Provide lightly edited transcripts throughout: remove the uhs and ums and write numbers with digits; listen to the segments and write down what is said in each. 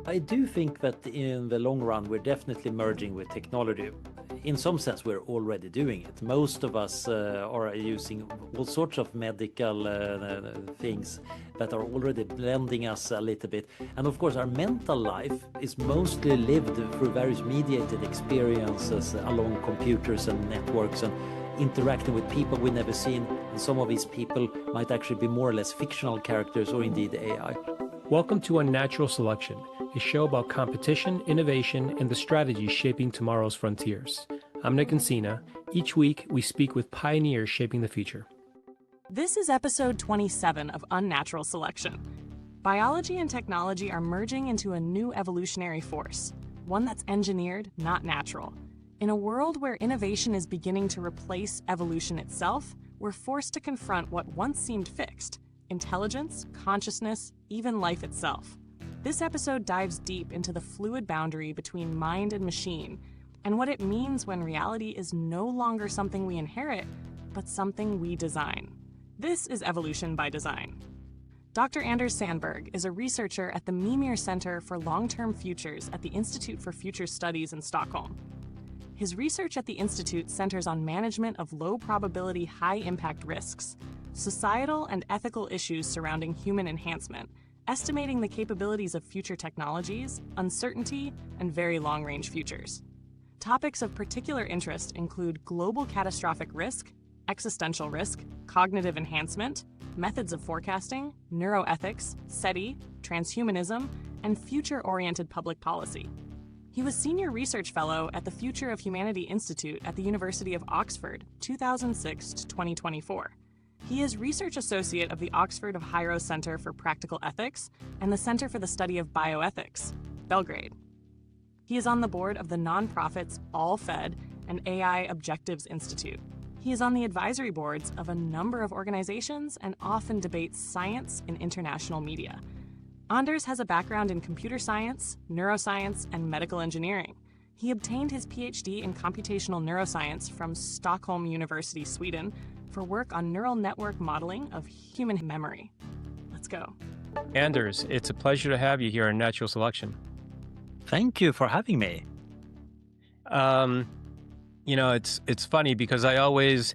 I do think that in the long run, we're definitely merging with technology. In some sense, we're already doing it. Most of us are using all sorts of medical things that are already blending us a little bit. And of course, our mental life is mostly lived through various mediated experiences along computers and networks and interacting with people we've never seen. And some of these people might actually be more or less fictional characters or indeed AI. Welcome to Unnatural Selection, a show about competition, innovation, and the strategies shaping tomorrow's frontiers. I'm Nick Encina. Each week, we speak with pioneers shaping the future. This is episode 27 of Unnatural Selection. Biology and technology are merging into a new evolutionary force, one that's engineered, not natural. In a world where innovation is beginning to replace evolution itself, we're forced to confront what once seemed fixed: intelligence, consciousness, even life itself. This episode dives deep into the fluid boundary between mind and machine, and what it means when reality is no longer something we inherit, but something we design. This is Evolution by Design. Dr. Anders Sandberg is a researcher at the Mimir Center for Long-Term Futures at the Institute for Future Studies in Stockholm. His research at the Institute centers on management of low-probability, high-impact risks, societal and ethical issues surrounding human enhancement, estimating the capabilities of future technologies, uncertainty, and very long-range futures. Topics of particular interest include global catastrophic risk, existential risk, cognitive enhancement, methods of forecasting, neuroethics, SETI, transhumanism, and future-oriented public policy. He was Senior Research Fellow at the Future of Humanity Institute at the University of Oxford, 2006 to 2024. He is Research Associate of the Oxford of Hiro Center for Practical Ethics and the Center for the Study of Bioethics, Belgrade. He is on the board of the nonprofits All Fed and AI Objectives Institute. He is on the advisory boards of a number of organizations and often debates science in international media. Anders has a background in computer science, neuroscience, and medical engineering. He obtained his PhD in computational neuroscience from Stockholm University, Sweden, for work on neural network modeling of human memory. Let's go. Anders, it's a pleasure to have you here on Natural Selection. Thank you for having me. It's funny because I always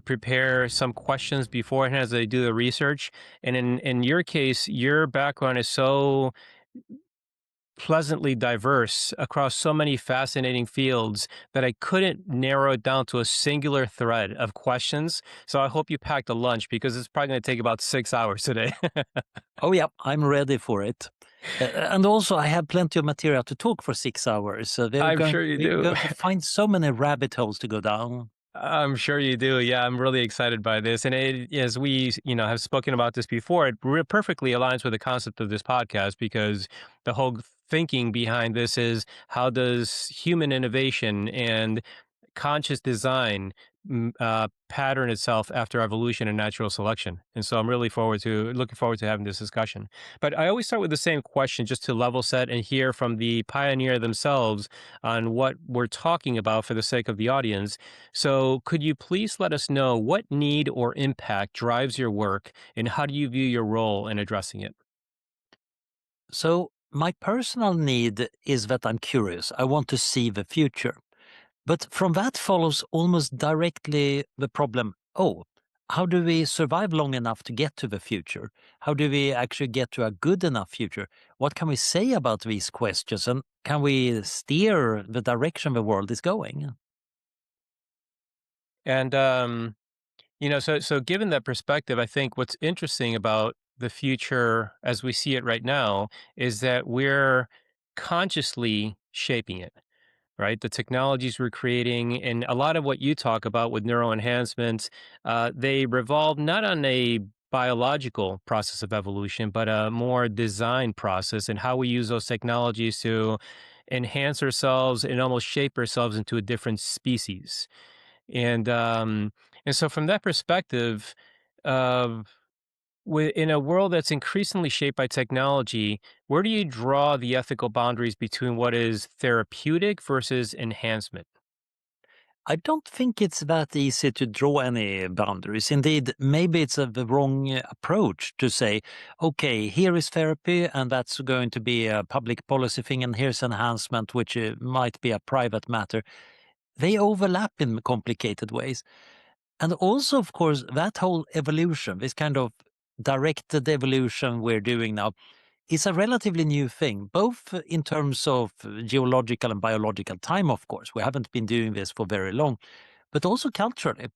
prepare some questions beforehand as I do the research. And in your case, your background is so pleasantly diverse across so many fascinating fields that I couldn't narrow it down to a singular thread of questions. So I hope you packed a lunch because it's probably going to take about 6 hours today. Oh yeah, I'm ready for it. And also I have plenty of material to talk for 6 hours. So I'm sure you we're do. going to find so many rabbit holes to go down. I'm sure you do. Yeah, I'm really excited by this. And as we, have spoken about this before, it perfectly aligns with the concept of this podcast because the whole thinking behind this is how does human innovation and conscious design pattern itself after evolution and natural selection. And so I'm really looking forward to having this discussion. But I always start with the same question just to level set and hear from the pioneer themselves on what we're talking about for the sake of the audience. So could you please let us know what need or impact drives your work and how do you view your role in addressing it? So my personal need is that I'm curious. I want to see the future. But from that follows almost directly the problem, how do we survive long enough to get to the future? How do we actually get to a good enough future? What can we say about these questions? And can we steer the direction the world is going? And, so given that perspective, I think what's interesting about the future as we see it right now is that we're consciously shaping it. Right? The technologies we're creating and a lot of what you talk about with neural enhancements, they revolve not on a biological process of evolution, but a more design process and how we use those technologies to enhance ourselves and almost shape ourselves into a different species. And so from that perspective, uh, in a world that's increasingly shaped by technology, where do you draw the ethical boundaries between what is therapeutic versus enhancement? I don't think it's that easy to draw any boundaries. Indeed, maybe it's the wrong approach to say, okay, here is therapy, and that's going to be a public policy thing, and here's enhancement, which might be a private matter. They overlap in complicated ways. And also, of course, that whole evolution, this kind of directed evolution we're doing now, is a relatively new thing, both in terms of geological and biological time, of course. We haven't been doing this for very long, but also culturally.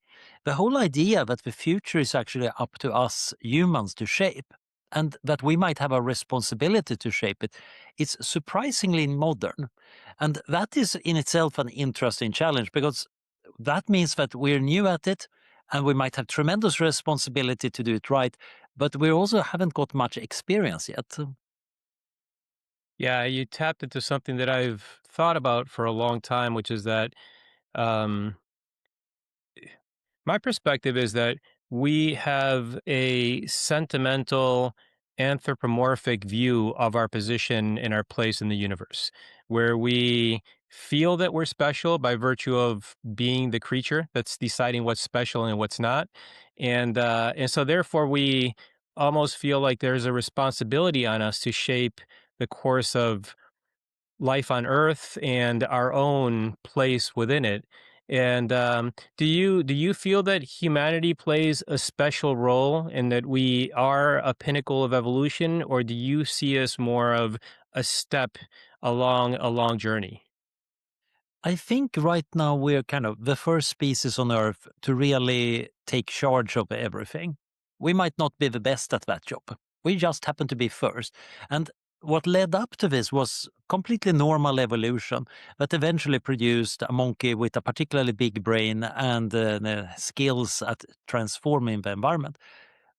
The whole idea that the future is actually up to us humans to shape and that we might have a responsibility to shape it, it's surprisingly modern. And that is in itself an interesting challenge because that means that we're new at it and we might have tremendous responsibility to do it right, but we also haven't got much experience yet. Yeah, you tapped into something that I've thought about for a long time, which is that um, my perspective is that we have a sentimental, anthropomorphic view of our position and our place in the universe, where we feel that we're special by virtue of being the creature that's deciding what's special and what's not, and so therefore we almost feel like there's a responsibility on us to shape the course of life on Earth and our own place within it. And do you feel that humanity plays a special role and that we are a pinnacle of evolution, or do you see us more of a step along a long journey? I think right now we're kind of the first species on Earth to really take charge of everything. We might not be the best at that job. We just happen to be first. And what led up to this was completely normal evolution that eventually produced a monkey with a particularly big brain and the skills at transforming the environment.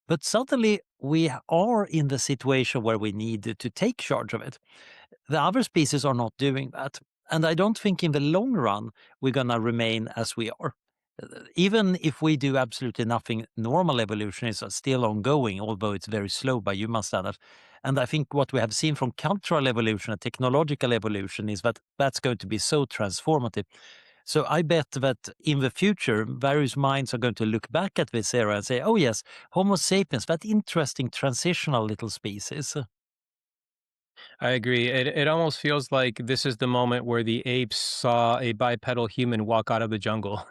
But suddenly we are in the situation where we need to take charge of it. The other species are not doing that. And I don't think in the long run we're going to remain as we are. Even if we do absolutely nothing, normal evolution is still ongoing, although it's very slow by human standards. And I think what we have seen from cultural evolution and technological evolution is that that's going to be so transformative. So I bet that in the future, various minds are going to look back at this era and say, oh yes, Homo sapiens, that interesting transitional little species. I agree. It almost feels like this is the moment where the apes saw a bipedal human walk out of the jungle,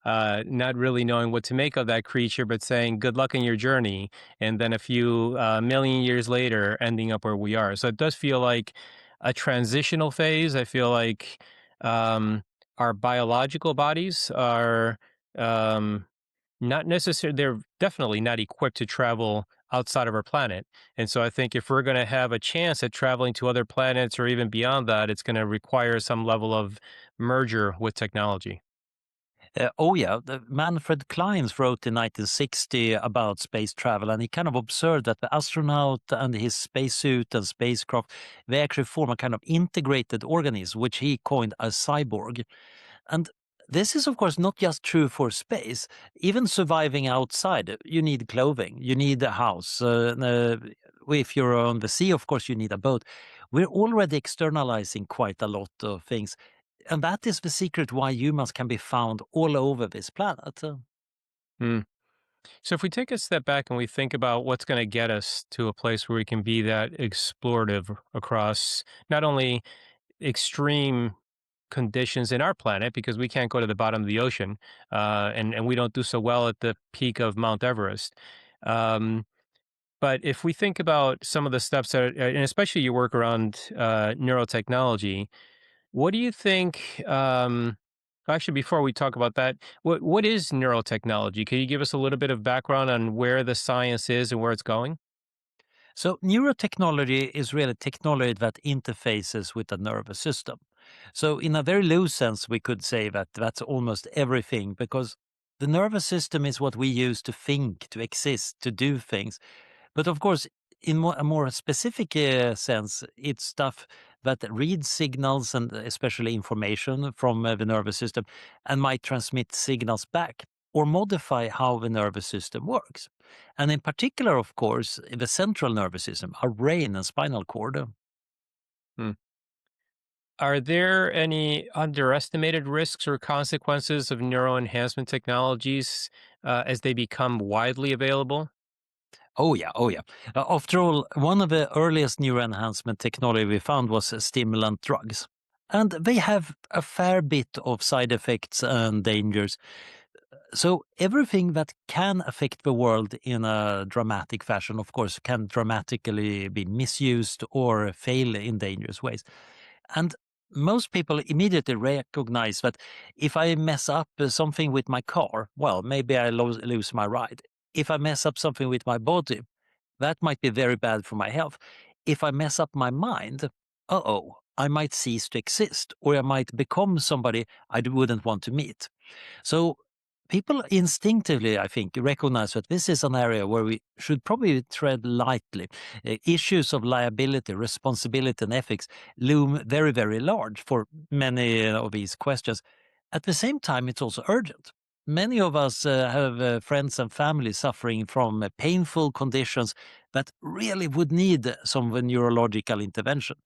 not really knowing what to make of that creature, but saying "good luck in your journey," and then a few million years later, ending up where we are. So it does feel like a transitional phase. I feel like um, our biological bodies are. Um, Not necessarily, they're definitely not equipped to travel outside of our planet. And so I think if we're going to have a chance at traveling to other planets or even beyond that, it's going to require some level of merger with technology. Oh yeah, Manfred Kleins wrote in 1960 about space travel, and he kind of observed that the astronaut and his spacesuit and spacecraft, they actually form a kind of integrated organism, which he coined a cyborg. And this is, of course, not just true for space. Even surviving outside, you need clothing, you need a house. If you're on the sea, of course, you need a boat. We're already externalizing quite a lot of things. And that is the secret why humans can be found all over this planet. Hmm. So if we take a step back and we think about what's going to get us to a place where we can be that explorative across not only extreme conditions in our planet, because we can't go to the bottom of the ocean, and we don't do so well at the peak of Mount Everest. Um, But if we think about some of the steps that, and especially your work around neurotechnology, what do you think? Actually, before we talk about that, what is neurotechnology? Can you give us a little bit of background on where the science is and where it's going? So, neurotechnology is really technology that interfaces with the nervous system. So, in a very loose sense, we could say that that's almost everything because the nervous system is what we use to think, to exist, to do things. But of course, in a more specific sense, it's stuff that reads signals and especially information from the nervous system and might transmit signals back or modify how the nervous system works. And in particular, of course, the central nervous system, our brain and spinal cord. Hmm. Are there any underestimated risks or consequences of neural enhancement technologies as they become widely available? Oh yeah, oh yeah. After all, one of the earliest neuroenhancement technology we found was stimulant drugs. And they have a fair bit of side effects and dangers. So everything that can affect the world in a dramatic fashion, of course, can dramatically be misused or fail in dangerous ways. And most people immediately recognize that if I mess up something with my car, well, maybe I lose my ride. If I mess up something with my body, that might be very bad for my health. If I mess up my mind, I might cease to exist, or I might become somebody I wouldn't want to meet. So people instinctively, I think, recognize that this is an area where we should probably tread lightly. Issues of liability, responsibility, and ethics loom very, very large for many of these questions. At the same time, it's also urgent. Many of us have friends and family suffering from painful conditions that really would need some neurological intervention.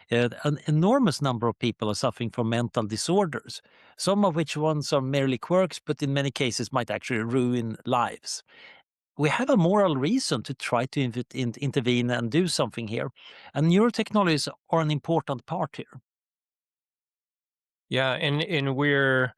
An enormous number of people are suffering from mental disorders, some of which ones are merely quirks, but in many cases might actually ruin lives. We have a moral reason to try to intervene and do something here, and neurotechnologies are an important part here. Yeah, and we're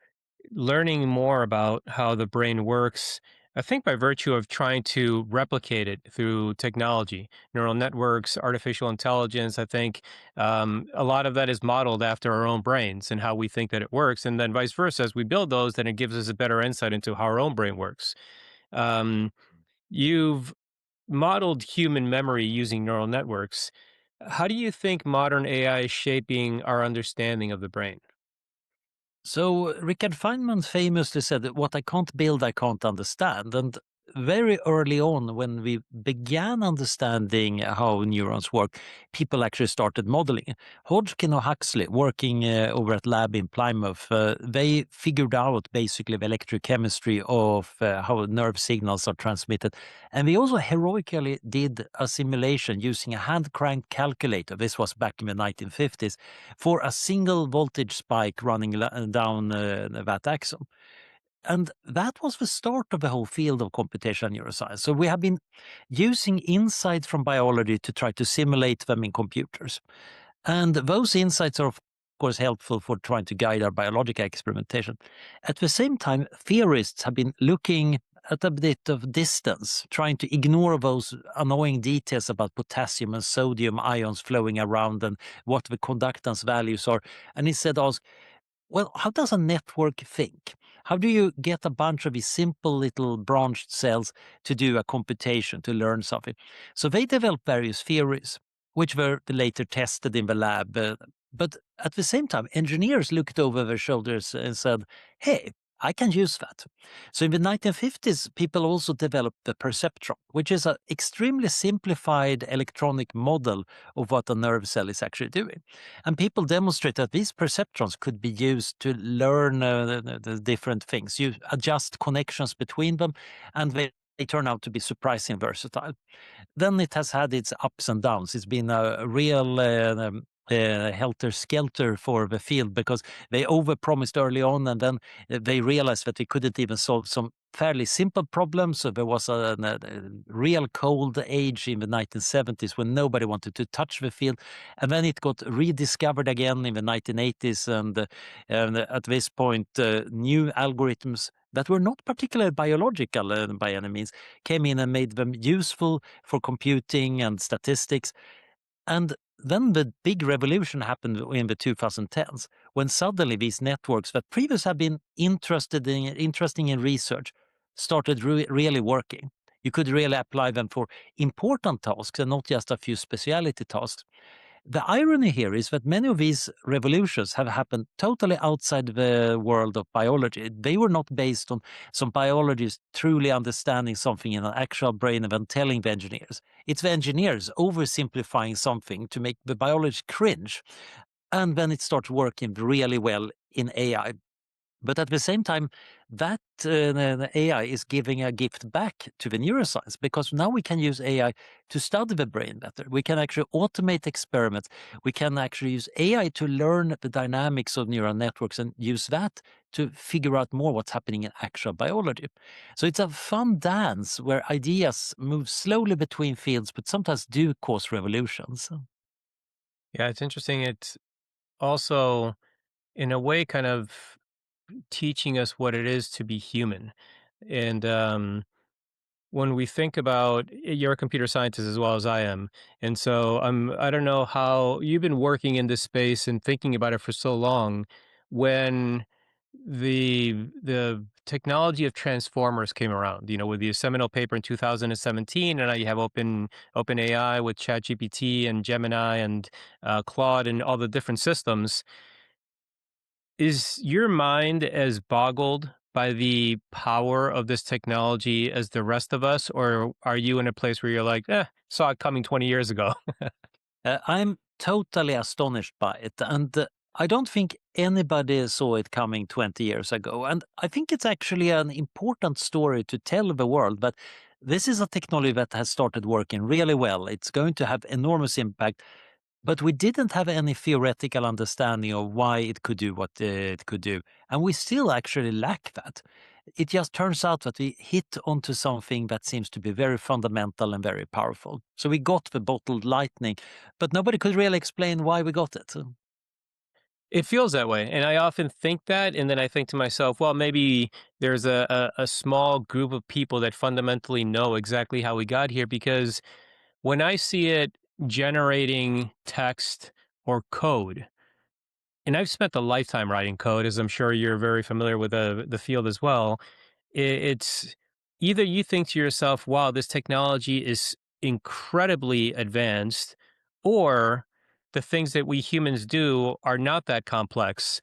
learning more about how the brain works, I think by virtue of trying to replicate it through technology, neural networks, artificial intelligence. I think a lot of that is modeled after our own brains and how we think that it works. And then vice versa, as we build those, then it gives us a better insight into how our own brain works. Um, you've modeled human memory using neural networks. How do you think modern AI is shaping our understanding of the brain? So Richard Feynman famously said that what I can't build, I can't understand. And very early on, when we began understanding how neurons work, people actually started modeling. Hodgkin or Huxley, working over at lab in Plymouth, they figured out basically the electrochemistry of how nerve signals are transmitted. And they also heroically did a simulation using a hand cranked calculator. This was back in the 1950s for a single voltage spike running down that axon. And that was the start of the whole field of computational neuroscience. So we have been using insights from biology to try to simulate them in computers. And those insights are, of course, helpful for trying to guide our biological experimentation. At the same time, theorists have been looking at a bit of distance, trying to ignore those annoying details about potassium and sodium ions flowing around and what the conductance values are, and instead ask, well, how does a network think? How do you get a bunch of these simple little branched cells to do a computation, to learn something? So they developed various theories, which were later tested in the lab. But at the same time, engineers looked over their shoulders and said, hey, I can use that. So in the 1950s, people also developed the perceptron, which is an extremely simplified electronic model of what a nerve cell is actually doing. And people demonstrate that these perceptrons could be used to learn the different things. You adjust connections between them, and they turn out to be surprisingly versatile. Then it has had its ups and downs. It's been a real helter-skelter for the field because they overpromised early on, and then they realized that they couldn't even solve some fairly simple problems. So there was a real cold age in the 1970s when nobody wanted to touch the field. And then it got rediscovered again in the 1980s. And at this point, new algorithms that were not particularly biological by any means came in and made them useful for computing and statistics. And then the big revolution happened in the 2010s when suddenly these networks that previously had been interesting in research started really working. You could really apply them for important tasks and not just a few specialty tasks. The irony here is that many of these revolutions have happened totally outside the world of biology. They were not based on some biologists truly understanding something in an actual brain and then telling the engineers. It's the engineers oversimplifying something to make the biologist cringe, and then it starts working really well in AI. But at the same time, that the AI is giving a gift back to the neuroscience, because now we can use AI to study the brain better. We can actually automate experiments. We can actually use AI to learn the dynamics of neural networks and use that to figure out more what's happening in actual biology. So it's a fun dance where ideas move slowly between fields, but sometimes do cause revolutions. Yeah, it's interesting. It's also, in a way, kind of teaching us what it is to be human. And when we think about, you're a computer scientist as well as I am, and so I don't know how you've been working in this space and thinking about it for so long. When the technology of transformers came around, with the seminal paper in 2017, and now you have open AI with ChatGPT and Gemini and Claude and all the different systems. Is your mind as boggled by the power of this technology as the rest of us, or are you in a place where you're like, saw it coming 20 years ago? I'm totally astonished by it. And I don't think anybody saw it coming 20 years ago. And I think it's actually an important story to tell the world. But this is a technology that has started working really well. It's going to have enormous impact. But we didn't have any theoretical understanding of why it could do what it could do. And we still actually lack that. It just turns out that we hit onto something that seems to be very fundamental and very powerful. So we got the bottled lightning, but nobody could really explain why we got it. It feels that way. And I often think that. And then I think to myself, well, maybe there's a small group of people that fundamentally know exactly how we got here. Because when I see it generating text or code, and I've spent a lifetime writing code, as I'm sure you're very familiar with the field as well. It's either you think to yourself, wow, this technology is incredibly advanced, or the things that we humans do are not that complex.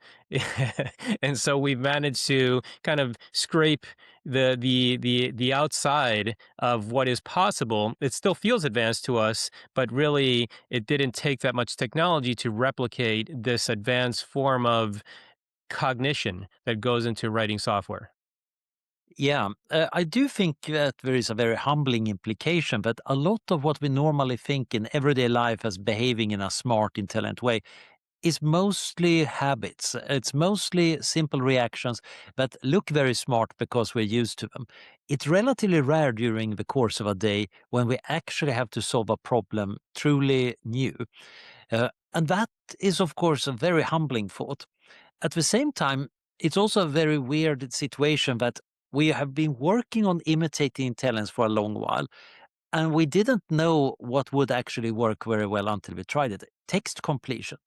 And so we've managed to kind of scrape the outside of what is possible. It still feels advanced to us, but really it didn't take that much technology to replicate this advanced form of cognition that goes into writing software. Yeah, I do think that there is a very humbling implication that a lot of what we normally think in everyday life as behaving in a smart, intelligent way is mostly habits. It's mostly simple reactions that look very smart because we're used to them. It's relatively rare during the course of a day when we actually have to solve a problem truly new. And that is, of course, a very humbling thought. At the same time, it's also a very weird situation that we have been working on imitating intelligence for a long while, and we didn't know what would actually work very well until we tried it. Text completion.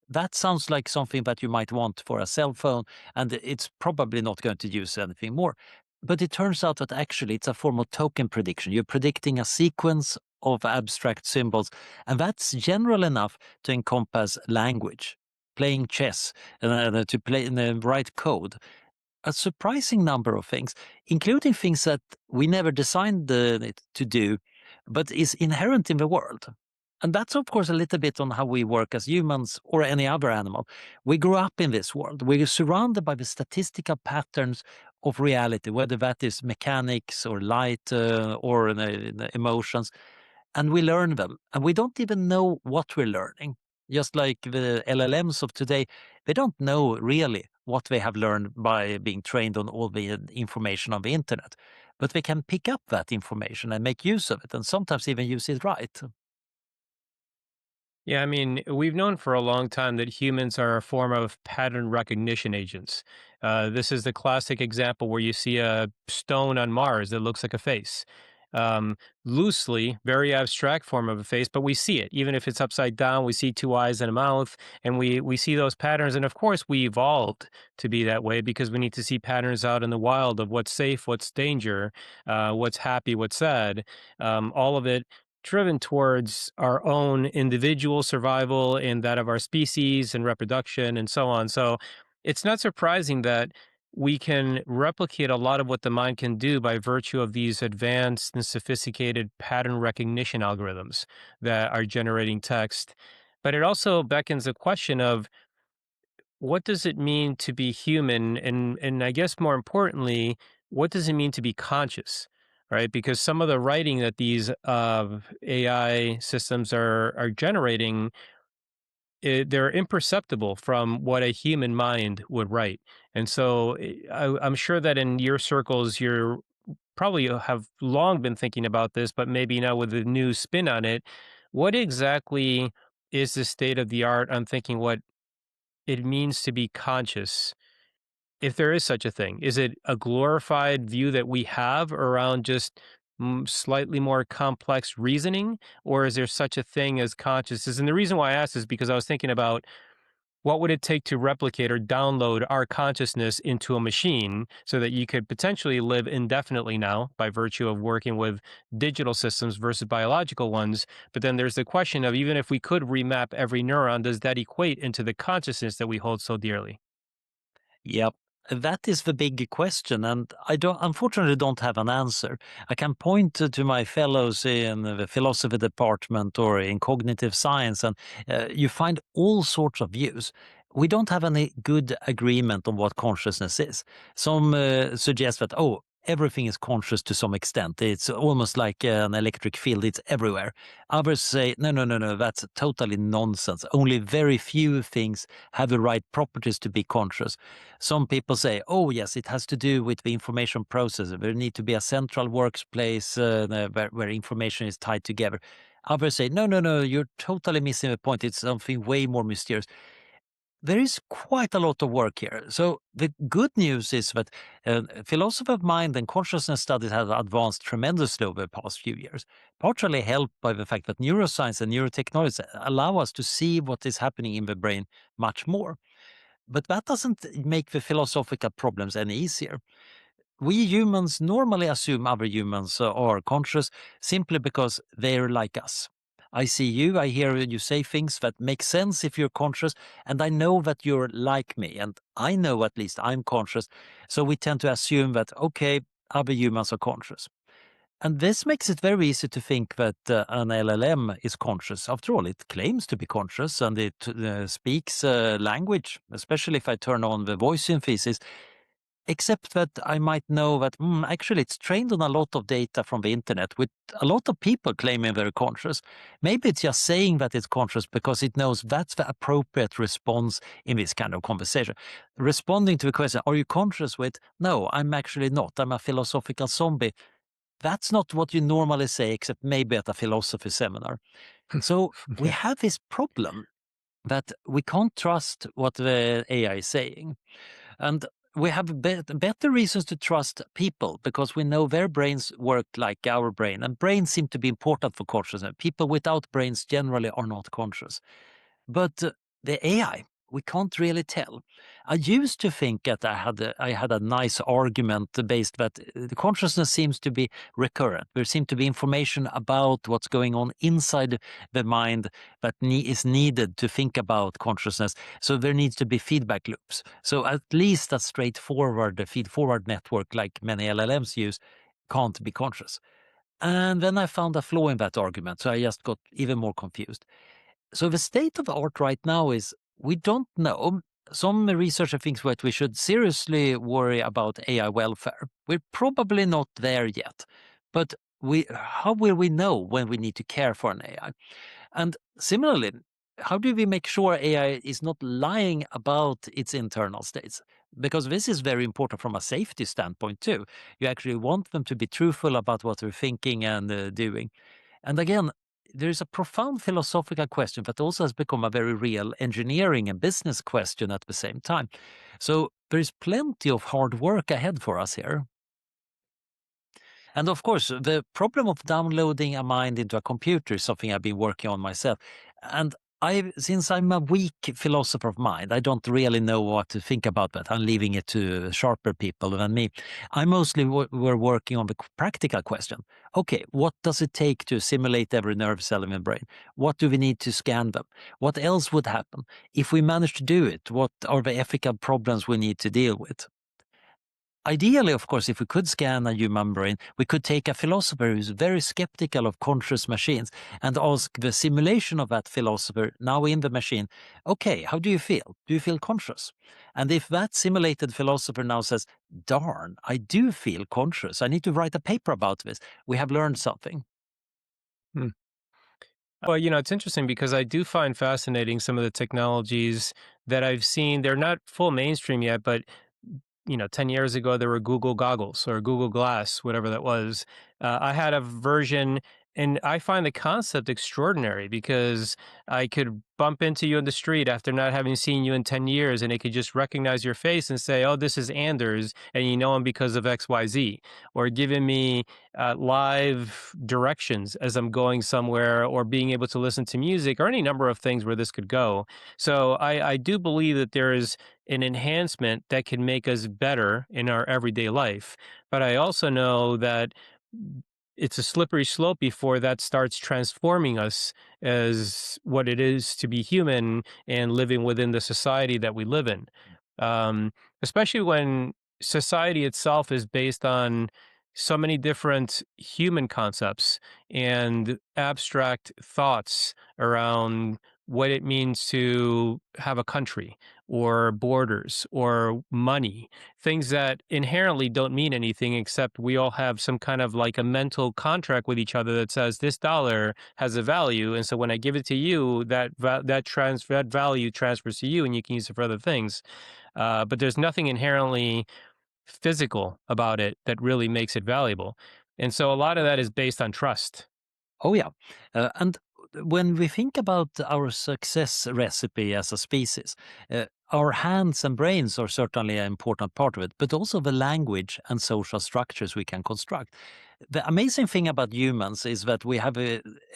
That sounds like something that you might want for a cell phone, and it's probably not going to use anything more. But it turns out that actually it's a form of token prediction. You're predicting a sequence of abstract symbols, and that's general enough to encompass language, playing chess, to play in the right code, a surprising number of things, including things that we never designed it to do, but is inherent in the world. And that's, of course, a little bit on how we work as humans or any other animal. We grew up in this world. We're surrounded by the statistical patterns of reality, whether that is mechanics or light or the emotions, and we learn them. And we don't even know what we're learning. Just like the LLMs of today, they don't know really what they have learned by being trained on all the information on the internet. But they can pick up that information and make use of it, and sometimes even use it right. Yeah, I mean, we've known for a long time that humans are a form of pattern recognition agents. This is the classic example where you see a stone on Mars that looks like a face. Um, Loosely, very abstract form of a face, but we see it. Even if it's upside down, we see two eyes and a mouth, and we see those patterns. And of course, we evolved to be that way because we need to see patterns out in the wild of what's safe, what's danger, what's happy, what's sad. All of it driven towards our own individual survival and that of our species and reproduction and so on. So it's not surprising that we can replicate a lot of what the mind can do by virtue of these advanced and sophisticated pattern recognition algorithms that are generating text. But it also beckons the question of what does it mean to be human? And I guess more importantly, what does it mean to be conscious? Right? Because some of the writing that these AI systems are generating, they're imperceptible from what a human mind would write. And so I'm sure that in your circles, you're probably have long been thinking about this, but maybe now with a new spin on it. What exactly is the state of the art on thinking what it means to be conscious, if there is such a thing? Is it a glorified view that we have around just slightly more complex reasoning, or is there such a thing as consciousness? And the reason why I asked is because I was thinking about what would it take to replicate or download our consciousness into a machine so that you could potentially live indefinitely now by virtue of working with digital systems versus biological ones? But then there's the question of, even if we could remap every neuron, does that equate into the consciousness that we hold so dearly? Yep. That is the big question, and I don't, unfortunately, don't have an answer. I can point to my fellows in the philosophy department or in cognitive science, and you find all sorts of views. We don't have any good agreement on what consciousness is. Some suggest that, oh, everything is conscious to some extent. It's almost like an electric field, it's everywhere. Others say, no, no, no, no, that's totally nonsense. Only very few things have the right properties to be conscious. Some people say, oh, yes, it has to do with the information processor. There need to be a central workplace where information is tied together. Others say, no, no, no, you're totally missing the point. It's something way more mysterious. There is quite a lot of work here. So the good news is that philosophy of mind and consciousness studies have advanced tremendously over the past few years, partially helped by the fact that neuroscience and neurotechnology allow us to see what is happening in the brain much more. But that doesn't make the philosophical problems any easier. We humans normally assume other humans are conscious simply because they're like us. I see you, I hear you say things that make sense if you're conscious, and I know that you're like me, and I know at least I'm conscious. So we tend to assume that, okay, other humans are conscious. And this makes it very easy to think that an LLM is conscious. After all, it claims to be conscious and it speaks language, especially if I turn on the voice synthesis. Except that I might know that actually it's trained on a lot of data from the internet with a lot of people claiming they're conscious. Maybe it's just saying that it's conscious because it knows that's the appropriate response in this kind of conversation. Responding to the question, are you conscious with, no, I'm actually not. I'm a philosophical zombie. That's not what you normally say, except maybe at a philosophy seminar. So we Yeah. have this problem that we can't trust what the AI is saying. And we have better reasons to trust people because we know their brains work like our brain. And brains seem to be important for consciousness. People without brains generally are not conscious. But the AI, we can't really tell. I used to think that I had a nice argument based that the consciousness seems to be recurrent. There seems to be information about what's going on inside the mind that is needed to think about consciousness. So there needs to be feedback loops. So at least a straightforward feed-forward network like many LLMs use can't be conscious. And then I found a flaw in that argument, so I just got even more confused. So the state of the art right now is we don't know. Some researcher thinks that we should seriously worry about AI welfare. We're probably not there yet, but how will we know when we need to care for an AI? And similarly, how do we make sure AI is not lying about its internal states? Because this is very important from a safety standpoint too. You actually want them to be truthful about what they're thinking and doing. And again, there is a profound philosophical question that also has become a very real engineering and business question at the same time. So there is plenty of hard work ahead for us here. And of course, the problem of downloading a mind into a computer is something I've been working on myself. And since I'm a weak philosopher of mind, I don't really know what to think about that. I'm leaving it to sharper people than me. I mostly were working on the practical question. Okay, what does it take to simulate every nerve cell in the brain? What do we need to scan them? What else would happen? If we manage to do it, what are the ethical problems we need to deal with? ideally, of course, if we could scan a human brain, we could take a philosopher who's very skeptical of conscious machines and ask the simulation of that philosopher now in the machine, okay, how do you feel? Do you feel conscious? And if that simulated philosopher now says, darn, I do feel conscious, I need to write a paper about this, we have learned something. Hmm. Well, it's interesting because I do find fascinating some of the technologies that I've seen. They're not full mainstream yet, but 10 years ago, there were Google goggles or Google Glass, whatever that was. I had a version, and I find the concept extraordinary because I could bump into you in the street after not having seen you in 10 years, and it could just recognize your face and say, oh, this is Anders, and you know him because of XYZ, or giving me live directions as I'm going somewhere, or being able to listen to music, or any number of things where this could go. So I do believe that there is an enhancement that can make us better in our everyday life. But I also know that it's a slippery slope before that starts transforming us as what it is to be human and living within the society that we live in. Especially when society itself is based on so many different human concepts and abstract thoughts around what it means to have a country or borders or money, things that inherently don't mean anything except we all have some kind of like a mental contract with each other that says this dollar has a value, and so when I give it to you, that value transfers to you, and you can use it for other things. But there's nothing inherently physical about it that really makes it valuable, and so a lot of that is based on trust. Oh, yeah. And when we think about our success recipe as a species, our hands and brains are certainly an important part of it, but also the language and social structures we can construct. The amazing thing about humans is that we have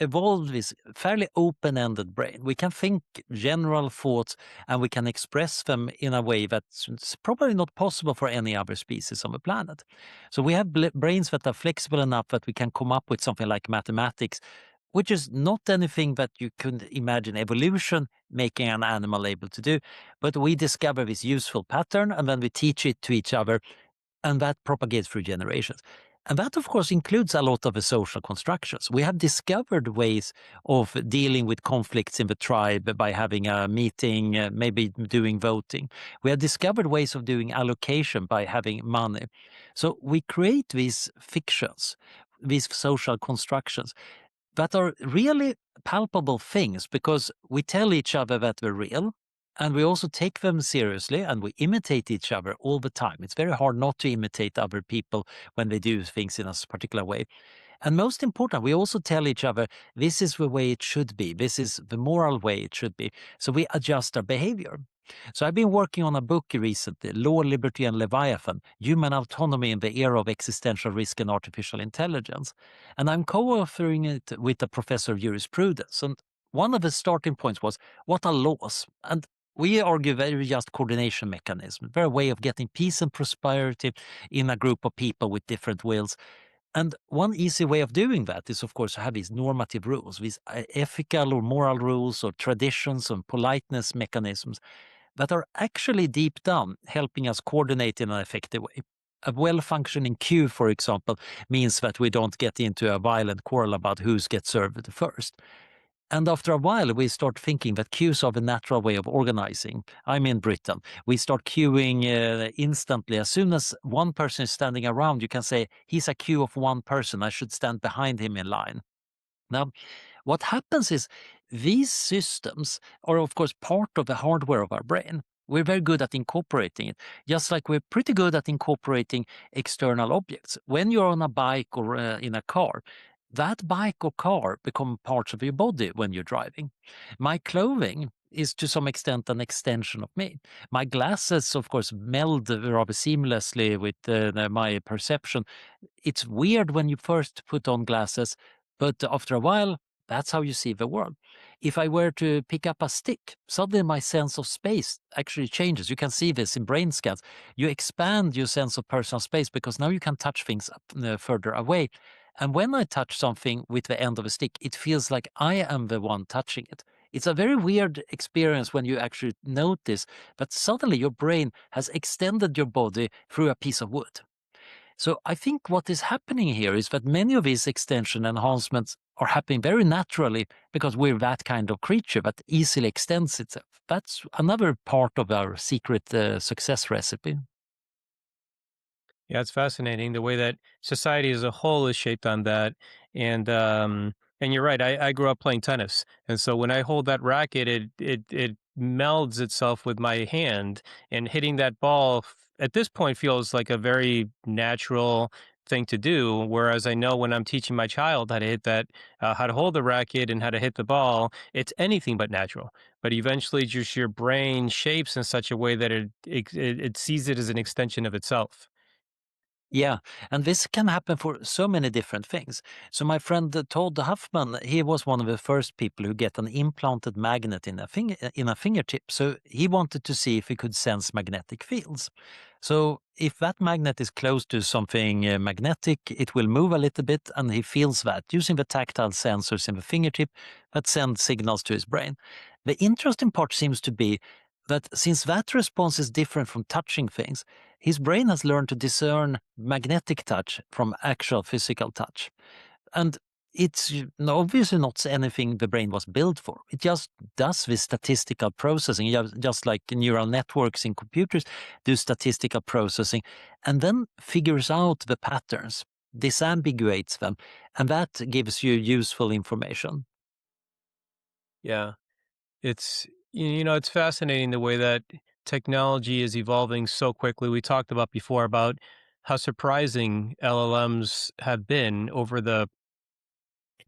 evolved this fairly open-ended brain. We can think general thoughts and we can express them in a way that's probably not possible for any other species on the planet. So we have brains that are flexible enough that we can come up with something like mathematics, which is not anything that you could imagine evolution making an animal able to do. But we discover this useful pattern and then we teach it to each other, and that propagates through generations. And that, of course, includes a lot of the social constructions. We have discovered ways of dealing with conflicts in the tribe by having a meeting, maybe doing voting. We have discovered ways of doing allocation by having money. So we create these fictions, these social constructions that are really palpable things because we tell each other that they're real, and we also take them seriously, and we imitate each other all the time. It's very hard not to imitate other people when they do things in a particular way. And most important, we also tell each other, this is the way it should be. This is the moral way it should be. So we adjust our behavior. So I've been working on a book recently, Law, Liberty and Leviathan, Human Autonomy in the Era of Existential Risk and Artificial Intelligence. And I'm co-authoring it with a professor of jurisprudence. And one of the starting points was, what are laws? And we argue they're just coordination mechanism. They're a way of getting peace and prosperity in a group of people with different wills. And one easy way of doing that is, of course, to have these normative rules, these ethical or moral rules or traditions and politeness mechanisms that are actually deep down helping us coordinate in an effective way. A well-functioning queue, for example, means that we don't get into a violent quarrel about who gets served first. And after a while, we start thinking that queues are the natural way of organizing. I'm in Britain. We start queuing instantly. As soon as one person is standing around, you can say, he's a queue of one person. I should stand behind him in line. Now, what happens is these systems are, of course, part of the hardware of our brain. We're very good at incorporating it, just like we're pretty good at incorporating external objects. When you're on a bike or in a car, that bike or car become parts of your body when you're driving. My clothing is to some extent an extension of me. My glasses, of course, meld rather seamlessly with my perception. It's weird when you first put on glasses, but after a while, that's how you see the world. If I were to pick up a stick, suddenly my sense of space actually changes. You can see this in brain scans. You expand your sense of personal space because now you can touch things up, further away. And when I touch something with the end of a stick, it feels like I am the one touching it. It's a very weird experience when you actually notice that suddenly your brain has extended your body through a piece of wood. So I think what is happening here is that many of these extension enhancements are happening very naturally because we're that kind of creature that easily extends itself. That's another part of our secret success recipe. Yeah, it's fascinating the way that society as a whole is shaped on that. And you're right. I grew up playing tennis, and so when I hold that racket, it melds itself with my hand, and hitting that ball at this point feels like a very natural thing to do. Whereas I know when I'm teaching my child how to hit that, how to hold the racket and how to hit the ball, it's anything but natural. But eventually, just your brain shapes in such a way that it sees it as an extension of itself. Yeah, and this can happen for so many different things. So my friend Todd Huffman, he was one of the first people who get an implanted magnet in a fingertip. So he wanted to see if he could sense magnetic fields. So if that magnet is close to something magnetic, it will move a little bit, and he feels that using the tactile sensors in the fingertip that send signals to his brain. The interesting part seems to be that since that response is different from touching things, his brain has learned to discern magnetic touch from actual physical touch. And it's obviously not anything the brain was built for. It just does this statistical processing, just like neural networks in computers do statistical processing, and then figures out the patterns, disambiguates them, and that gives you useful information. Yeah. It's fascinating the way that technology is evolving so quickly. We talked about before about how surprising LLMs have been over the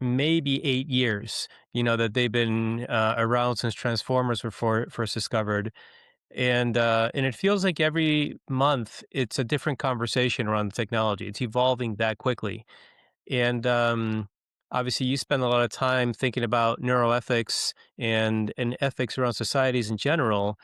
maybe 8 years, that they've been around since Transformers were first discovered. And it feels like every month it's a different conversation around the technology. It's evolving that quickly. And obviously, you spend a lot of time thinking about neuroethics and ethics around societies in general.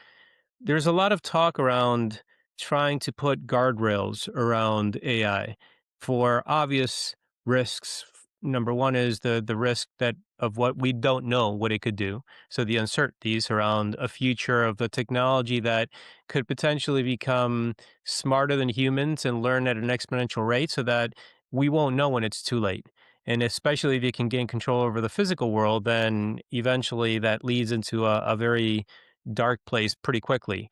There's a lot of talk around trying to put guardrails around AI for obvious risks. Number one is the risk that of what we don't know what it could do. So the uncertainties around a future of the technology that could potentially become smarter than humans and learn at an exponential rate so that we won't know when it's too late. And especially if you can gain control over the physical world, then eventually that leads into a very dark place pretty quickly.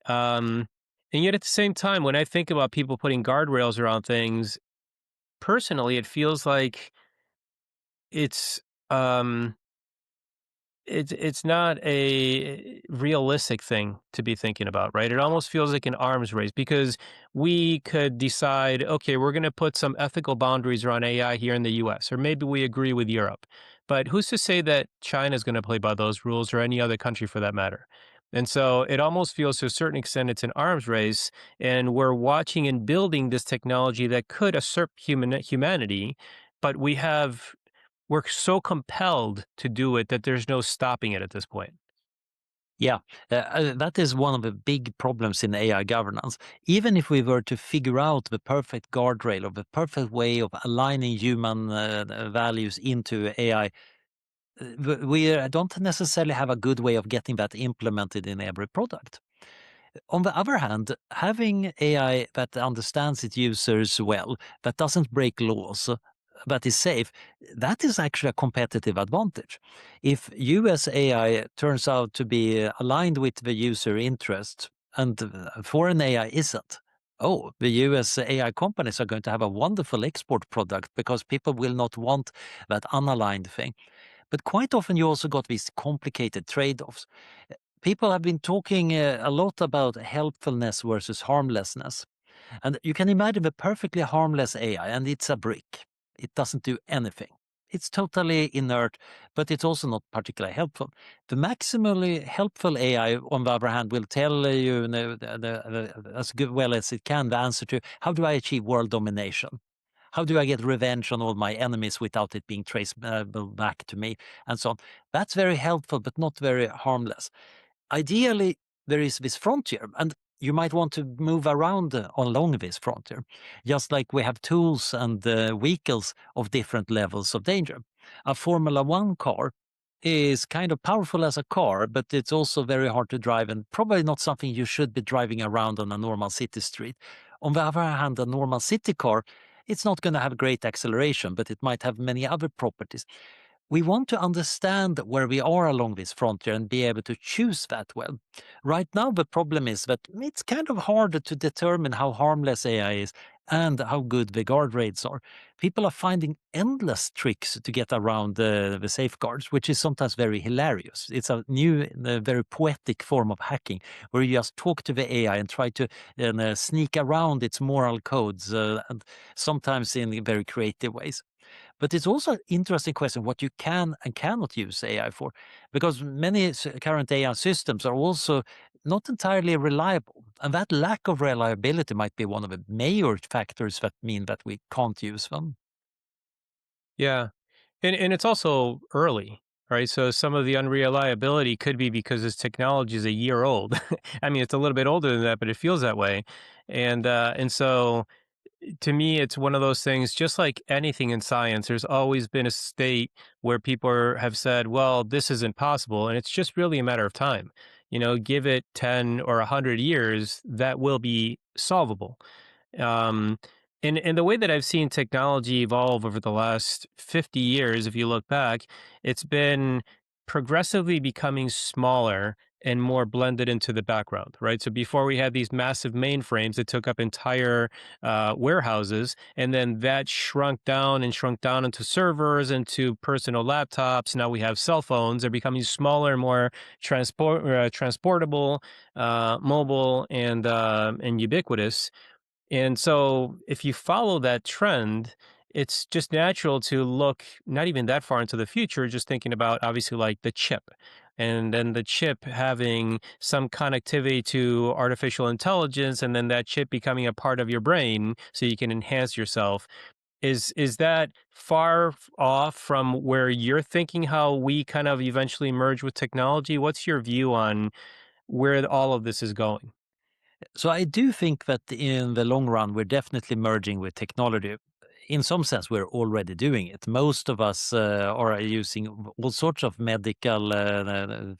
Um, and yet at the same time, when I think about people putting guardrails around things, personally, it feels like it's um, it's not a realistic thing to be thinking about, right? It almost feels like an arms race because we could decide, okay, we're going to put some ethical boundaries around AI here in the US, or maybe we agree with Europe. But who's to say that China is going to play by those rules or any other country for that matter? And so it almost feels to a certain extent it's an arms race, and we're watching and building this technology that could usurp humanity, but we're so compelled to do it that there's no stopping it at this point. Yeah, that is one of the big problems in AI governance. Even if we were to figure out the perfect guardrail or the perfect way of aligning human values into AI, we don't necessarily have a good way of getting that implemented in every product. On the other hand, having AI that understands its users well, that doesn't break laws, that is safe, that is actually a competitive advantage. If US AI turns out to be aligned with the user interest and foreign AI isn't, oh, the US AI companies are going to have a wonderful export product because people will not want that unaligned thing. But quite often you also got these complicated trade-offs. People have been talking a lot about helpfulness versus harmlessness. And you can imagine the perfectly harmless AI, and it's a brick. It doesn't do anything. It's totally inert, but it's also not particularly helpful. The maximally helpful AI, on the other hand, will tell you as good well as it can the answer to how do I achieve world domination? How do I get revenge on all my enemies without it being traceable back to me, and so on? That's very helpful, but not very harmless. Ideally, there is this frontier, and you might want to move around along this frontier, just like we have tools and vehicles of different levels of danger. A Formula One car is kind of powerful as a car, but it's also very hard to drive and probably not something you should be driving around on a normal city street. On the other hand, a normal city car, it's not going to have great acceleration, but it might have many other properties. We want to understand where we are along this frontier and be able to choose that well. Right now, the problem is that it's kind of hard to determine how harmless AI is and how good the guardrails are. People are finding endless tricks to get around the safeguards, which is sometimes very hilarious. It's a new, very poetic form of hacking where you just talk to the AI and try to sneak around its moral codes, and sometimes in very creative ways. But it's also an interesting question what you can and cannot use AI for, because many current AI systems are also not entirely reliable. And that lack of reliability might be one of the major factors that mean that we can't use them. Yeah. And it's also early, right? So some of the unreliability could be because this technology is a year old. I mean, it's a little bit older than that, but it feels that way. And so to me, it's one of those things, just like anything in science, there's always been a state where have said, well, this isn't possible. And it's just really a matter of time. Give it 10 or 100 years, that will be solvable. Um, and the way that I've seen technology evolve over the last 50 years, if you look back, it's been progressively becoming smaller and more blended into the background, right? So before we had these massive mainframes that took up entire warehouses, and then that shrunk down into servers, into personal laptops. Now we have cell phones. They're becoming smaller and more transportable, mobile, and ubiquitous. And so if you follow that trend, it's just natural to look not even that far into the future, just thinking about obviously like the chip. And then the chip having some connectivity to artificial intelligence, and then that chip becoming a part of your brain so you can enhance yourself. Is that off from where you're thinking how we kind of eventually merge with technology? What's your view on where all of this is going? So I do think that in the long run, we're definitely merging with technology. In some sense, we're already doing it. Most of us are using all sorts of medical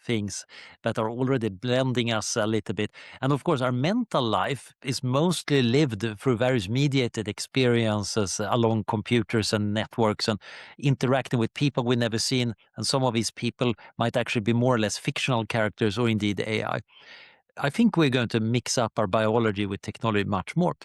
things that are already blending us a little bit. And of course, our mental life is mostly lived through various mediated experiences along computers and networks and interacting with people we've never seen. And some of these people might actually be more or less fictional characters or indeed AI. I think we're going to mix up our biology with technology much more.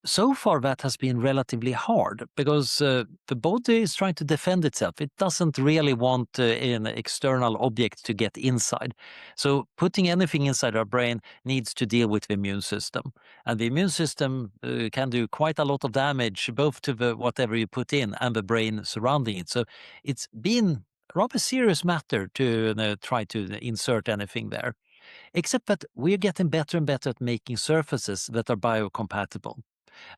So far, that has been relatively hard because the body is trying to defend itself. It doesn't really want an external object to get inside. So putting anything inside our brain needs to deal with the immune system. And the immune system can do quite a lot of damage, both to the whatever you put in and the brain surrounding it. So it's been a rather serious matter to try to insert anything there. Except that we're getting better and better at making surfaces that are biocompatible.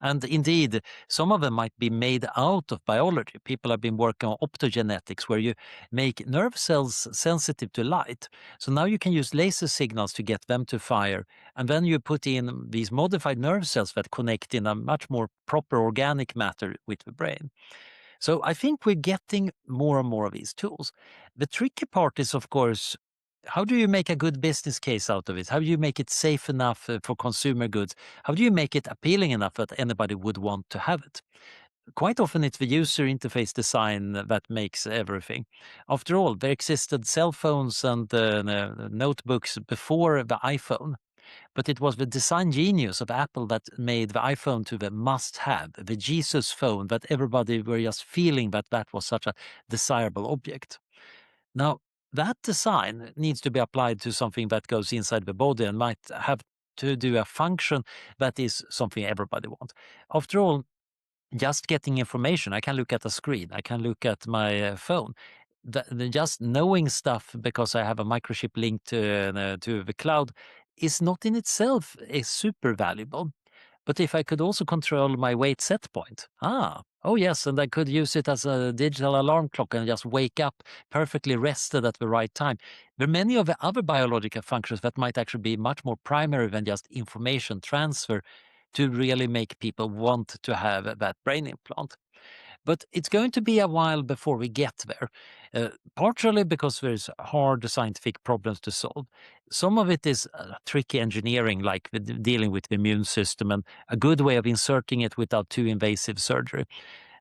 And indeed, some of them might be made out of biology. People have been working on optogenetics, where you make nerve cells sensitive to light. So now you can use laser signals to get them to fire. And then you put in these modified nerve cells that connect in a much more proper organic matter with the brain. So I think we're getting more and more of these tools. The tricky part is, of course, how do you make a good business case out of it? How do you make it safe enough for consumer goods? How do you make it appealing enough that anybody would want to have it? Quite often it's the user interface design that makes everything. After all, there existed cell phones and notebooks before the iPhone, but it was the design genius of Apple that made the iPhone to the must-have, the Jesus phone that everybody were just feeling that that was such a desirable object. Now, that design needs to be applied to something that goes inside the body and might have to do a function that is something everybody wants. After all, just getting information, I can look at a screen, I can look at my phone. Just knowing stuff because I have a microchip linked to the cloud is not in itself is super valuable. But if I could also control my weight set point, oh yes, and I could use it as a digital alarm clock and just wake up perfectly rested at the right time. There are many of the other biological functions that might actually be much more primary than just information transfer to really make people want to have that brain implant. But it's going to be a while before we get there, partially because there's hard scientific problems to solve. Some of it is tricky engineering, like dealing with the immune system and a good way of inserting it without too invasive surgery.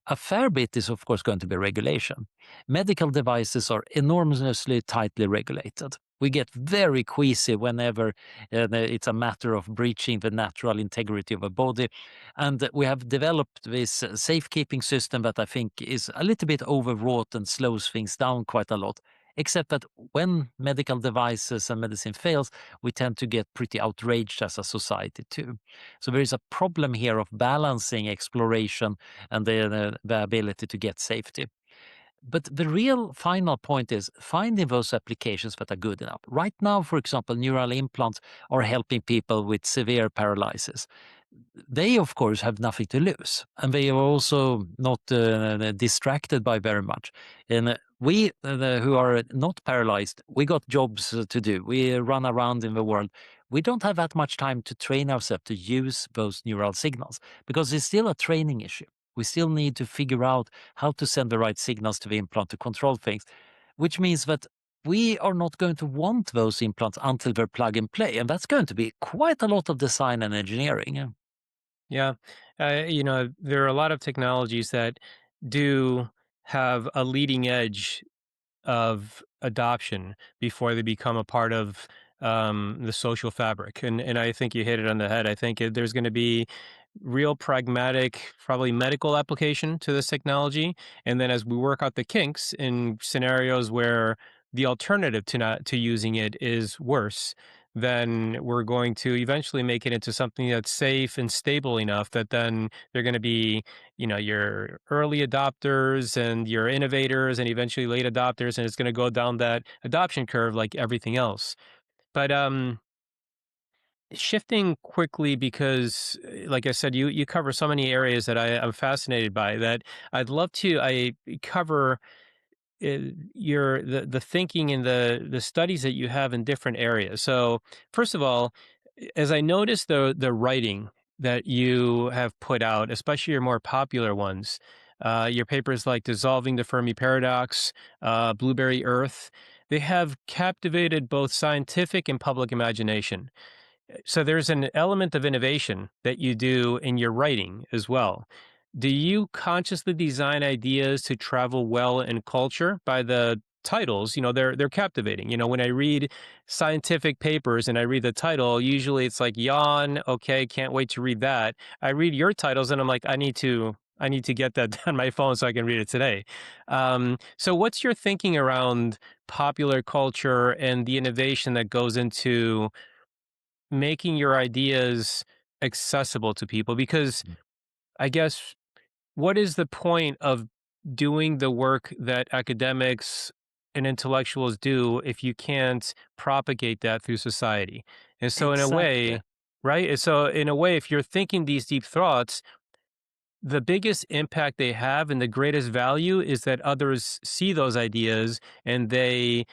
A fair bit is, of course, going to be regulation. Medical devices are enormously tightly regulated. We get very queasy whenever it's a matter of breaching the natural integrity of a body. And we have developed this safekeeping system that I think is a little bit overwrought and slows things down quite a lot. Except that when medical devices and medicine fails, we tend to get pretty outraged as a society too. So there is a problem here of balancing exploration and the ability to get safety. But the real final point is finding those applications that are good enough. Right now, for example, neural implants are helping people with severe paralysis. They, of course, have nothing to lose, and they are also not distracted by very much. And we, who are not paralyzed, we got jobs to do. We run around in the world. We don't have that much time to train ourselves to use those neural signals because it's still a training issue. We still need to figure out how to send the right signals to the implant to control things, which means that we are not going to want those implants until they're plug and play. And that's going to be quite a lot of design and engineering. Yeah. There are a lot of technologies that do have a leading edge of adoption before they become a part of the social fabric. And I think you hit it on the head. I think there's going to be real pragmatic, probably medical application to this technology. And then as we work out the kinks in scenarios where the alternative to not to using it is worse, then we're going to eventually make it into something that's safe and stable enough that then they're going to be, your early adopters and your innovators and eventually late adopters, and it's going to go down that adoption curve like everything else. But shifting quickly because, like I said, you cover so many areas that I'm fascinated by that I'd love to I cover the thinking and the studies that you have in different areas. So first of all, as I noticed the writing that you have put out, especially your more popular ones, your papers like Dissolving the Fermi Paradox, Blueberry Earth, they have captivated both scientific and public imagination. So there's an element of innovation that you do in your writing as well. Do you consciously design ideas to travel well in culture by the titles? They're captivating. When I read scientific papers and I read the title, usually it's like yawn, okay, can't wait to read that. I read your titles and I'm like, I need to get that on my phone so I can read it today. So what's your thinking around popular culture and the innovation that goes into making your ideas accessible to people? Because I guess what is the point of doing the work that academics and intellectuals do if you can't propagate that through society? And so in a Exactly. way, right? And so in a way, if you're thinking these deep thoughts, the biggest impact they have and the greatest value is that others see those ideas and they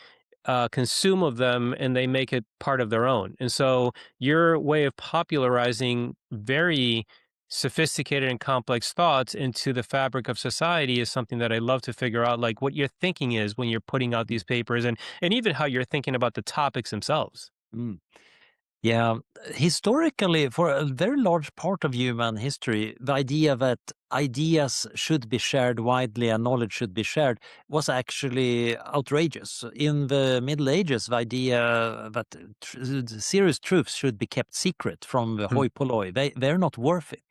consume of them and they make it part of their own. And so your way of popularizing very sophisticated and complex thoughts into the fabric of society is something that I love to figure out, like what your thinking is when you're putting out these papers and even how you're thinking about the topics themselves. Mm. Yeah, historically, for a very large part of human history, the idea that ideas should be shared widely and knowledge should be shared was actually outrageous. In the Middle Ages, the idea that serious truths should be kept secret from the Hmm. hoi polloi, they're not worth it.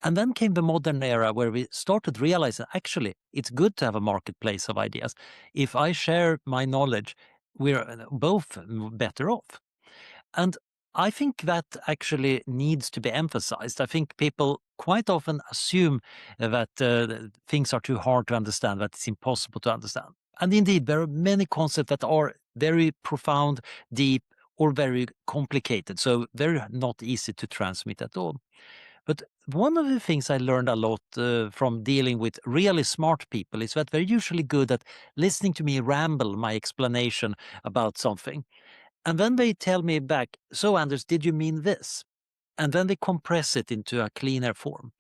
And then came the modern era where we started realizing actually it's good to have a marketplace of ideas. If I share my knowledge, we're both better off. And I think that actually needs to be emphasized. I think people quite often assume that things are too hard to understand, that it's impossible to understand. And indeed, there are many concepts that are very profound, deep, or very complicated. So they're not easy to transmit at all. But one of the things I learned a lot from dealing with really smart people is that they're usually good at listening to me ramble my explanation about something. And then they tell me back, so Anders, did you mean this? And then they compress it into a cleaner form.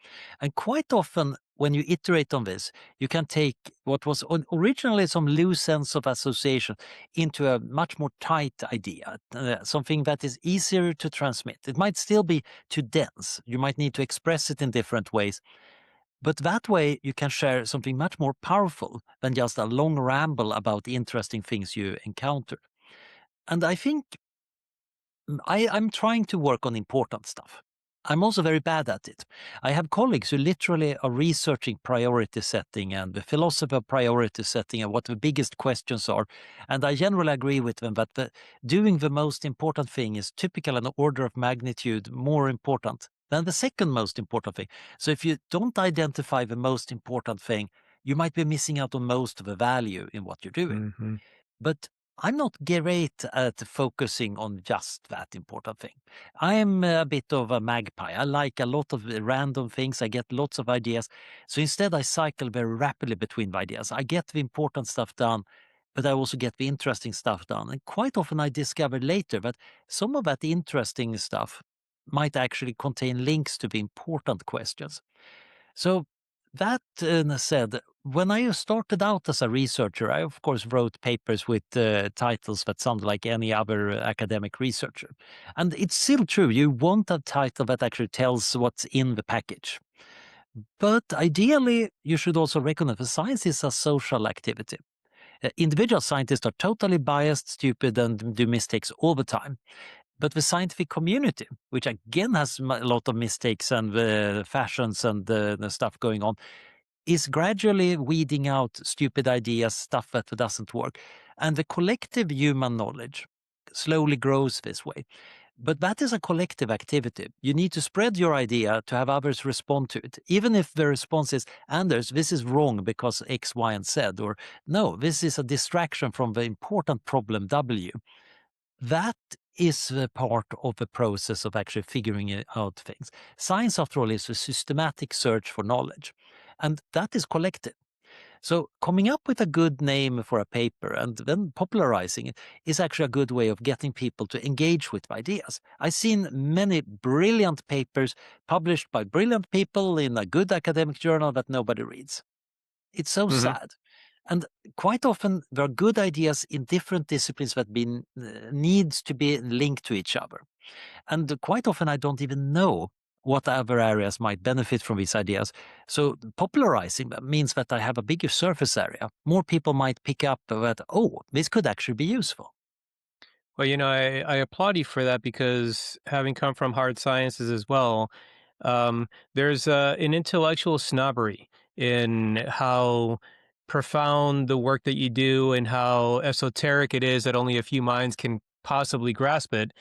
And quite often when you iterate on this, you can take what was originally some loose sense of association into a much more tight idea, something that is easier to transmit. It might still be too dense. You might need to express it in different ways. But that way, you can share something much more powerful than just a long ramble about the interesting things you encounter. And I think I'm trying to work on important stuff. I'm also very bad at it. I have colleagues who literally are researching priority setting and the philosophy of priority setting and what the biggest questions are. And I generally agree with them that doing the most important thing is typically an order of magnitude more important than the second most important thing. So if you don't identify the most important thing, you might be missing out on most of the value in what you're doing. Mm-hmm. But I'm not great at focusing on just that important thing. I'm a bit of a magpie. I like a lot of random things. I get lots of ideas. So instead, I cycle very rapidly between the ideas. I get the important stuff done, but I also get the interesting stuff done. And quite often, I discover later that some of that interesting stuff might actually contain links to the important questions. So that said, when I started out as a researcher, I of course wrote papers with titles that sounded like any other academic researcher. And it's still true, you want a title that actually tells what's in the package. But ideally, you should also recognize that science is a social activity. Individual scientists are totally biased, stupid, and do mistakes all the time. But the scientific community, which again has a lot of mistakes and fashions and the stuff going on, is gradually weeding out stupid ideas, stuff that doesn't work. And the collective human knowledge slowly grows this way. But that is a collective activity. You need to spread your idea to have others respond to it. Even if the response is, Anders, this is wrong because X, Y, and Z, or no, this is a distraction from the important problem W. That is the part of the process of actually figuring out things. Science, after all, is a systematic search for knowledge, and that is collective. So coming up with a good name for a paper and then popularizing it is actually a good way of getting people to engage with ideas. I've seen many brilliant papers published by brilliant people in a good academic journal that nobody reads. It's so Mm-hmm. sad. And quite often there are good ideas in different disciplines that needs to be linked to each other. And quite often I don't even know what other areas might benefit from these ideas. So popularizing them means that I have a bigger surface area. More people might pick up that, oh, this could actually be useful. Well, I applaud you for that because having come from hard sciences as well, there's an intellectual snobbery in how profound the work that you do and how esoteric it is that only a few minds can possibly grasp it.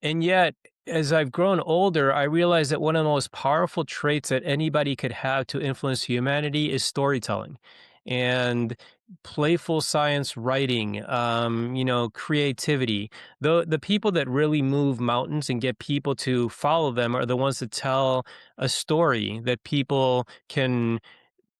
And yet, as I've grown older, I realize that one of the most powerful traits that anybody could have to influence humanity is storytelling and playful science writing, creativity. The people that really move mountains and get people to follow them are the ones that tell a story that people can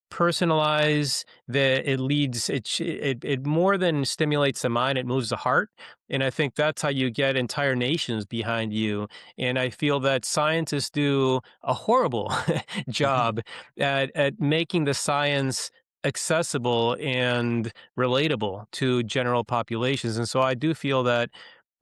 personalize, that it leads it more than stimulates the mind, it moves the heart. And I think that's how you get entire nations behind you. And I feel that scientists do a horrible job at making the science accessible and relatable to general populations. And so I do feel that,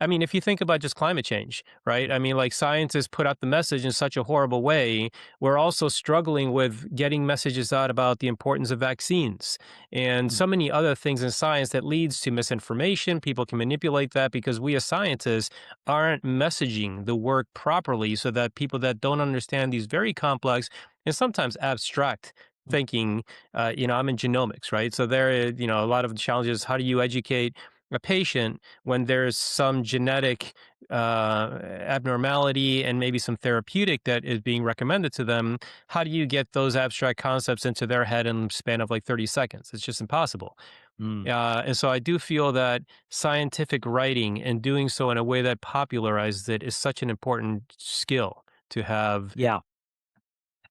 I mean, if you think about just climate change, right? I mean, like, scientists put out the message in such a horrible way. We're also struggling with getting messages out about the importance of vaccines and so many other things in science that leads to misinformation. People can manipulate that because we as scientists aren't messaging the work properly so that people that don't understand these very complex and sometimes abstract thinking, I'm in genomics, right? So there, a lot of the challenges, how do you educate a patient when there's some genetic abnormality and maybe some therapeutic that is being recommended to them? How do you get those abstract concepts into their head in a span of like 30 seconds? It's just impossible. And so I do feel that scientific writing and doing so in a way that popularizes it is such an important skill to have. Yeah.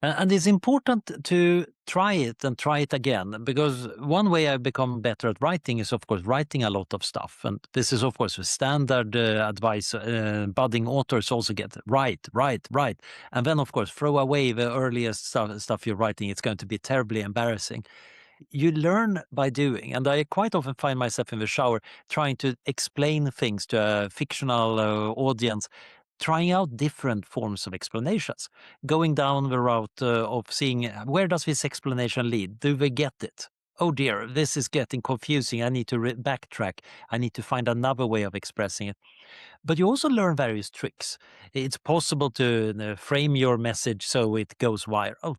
And it's important to try it and try it again, because one way I've become better at writing is, of course, writing a lot of stuff. And this is, of course, a standard advice budding authors also get. Write. And then, of course, throw away the earliest stuff you're writing. It's going to be terribly embarrassing. You learn by doing, and I quite often find myself in the shower trying to explain things to a fictional audience, trying out different forms of explanations, going down the route of seeing where does this explanation lead? Do they get it? Oh dear, this is getting confusing. I need to backtrack. I need to find another way of expressing it. But you also learn various tricks. It's possible to frame your message so it goes viral,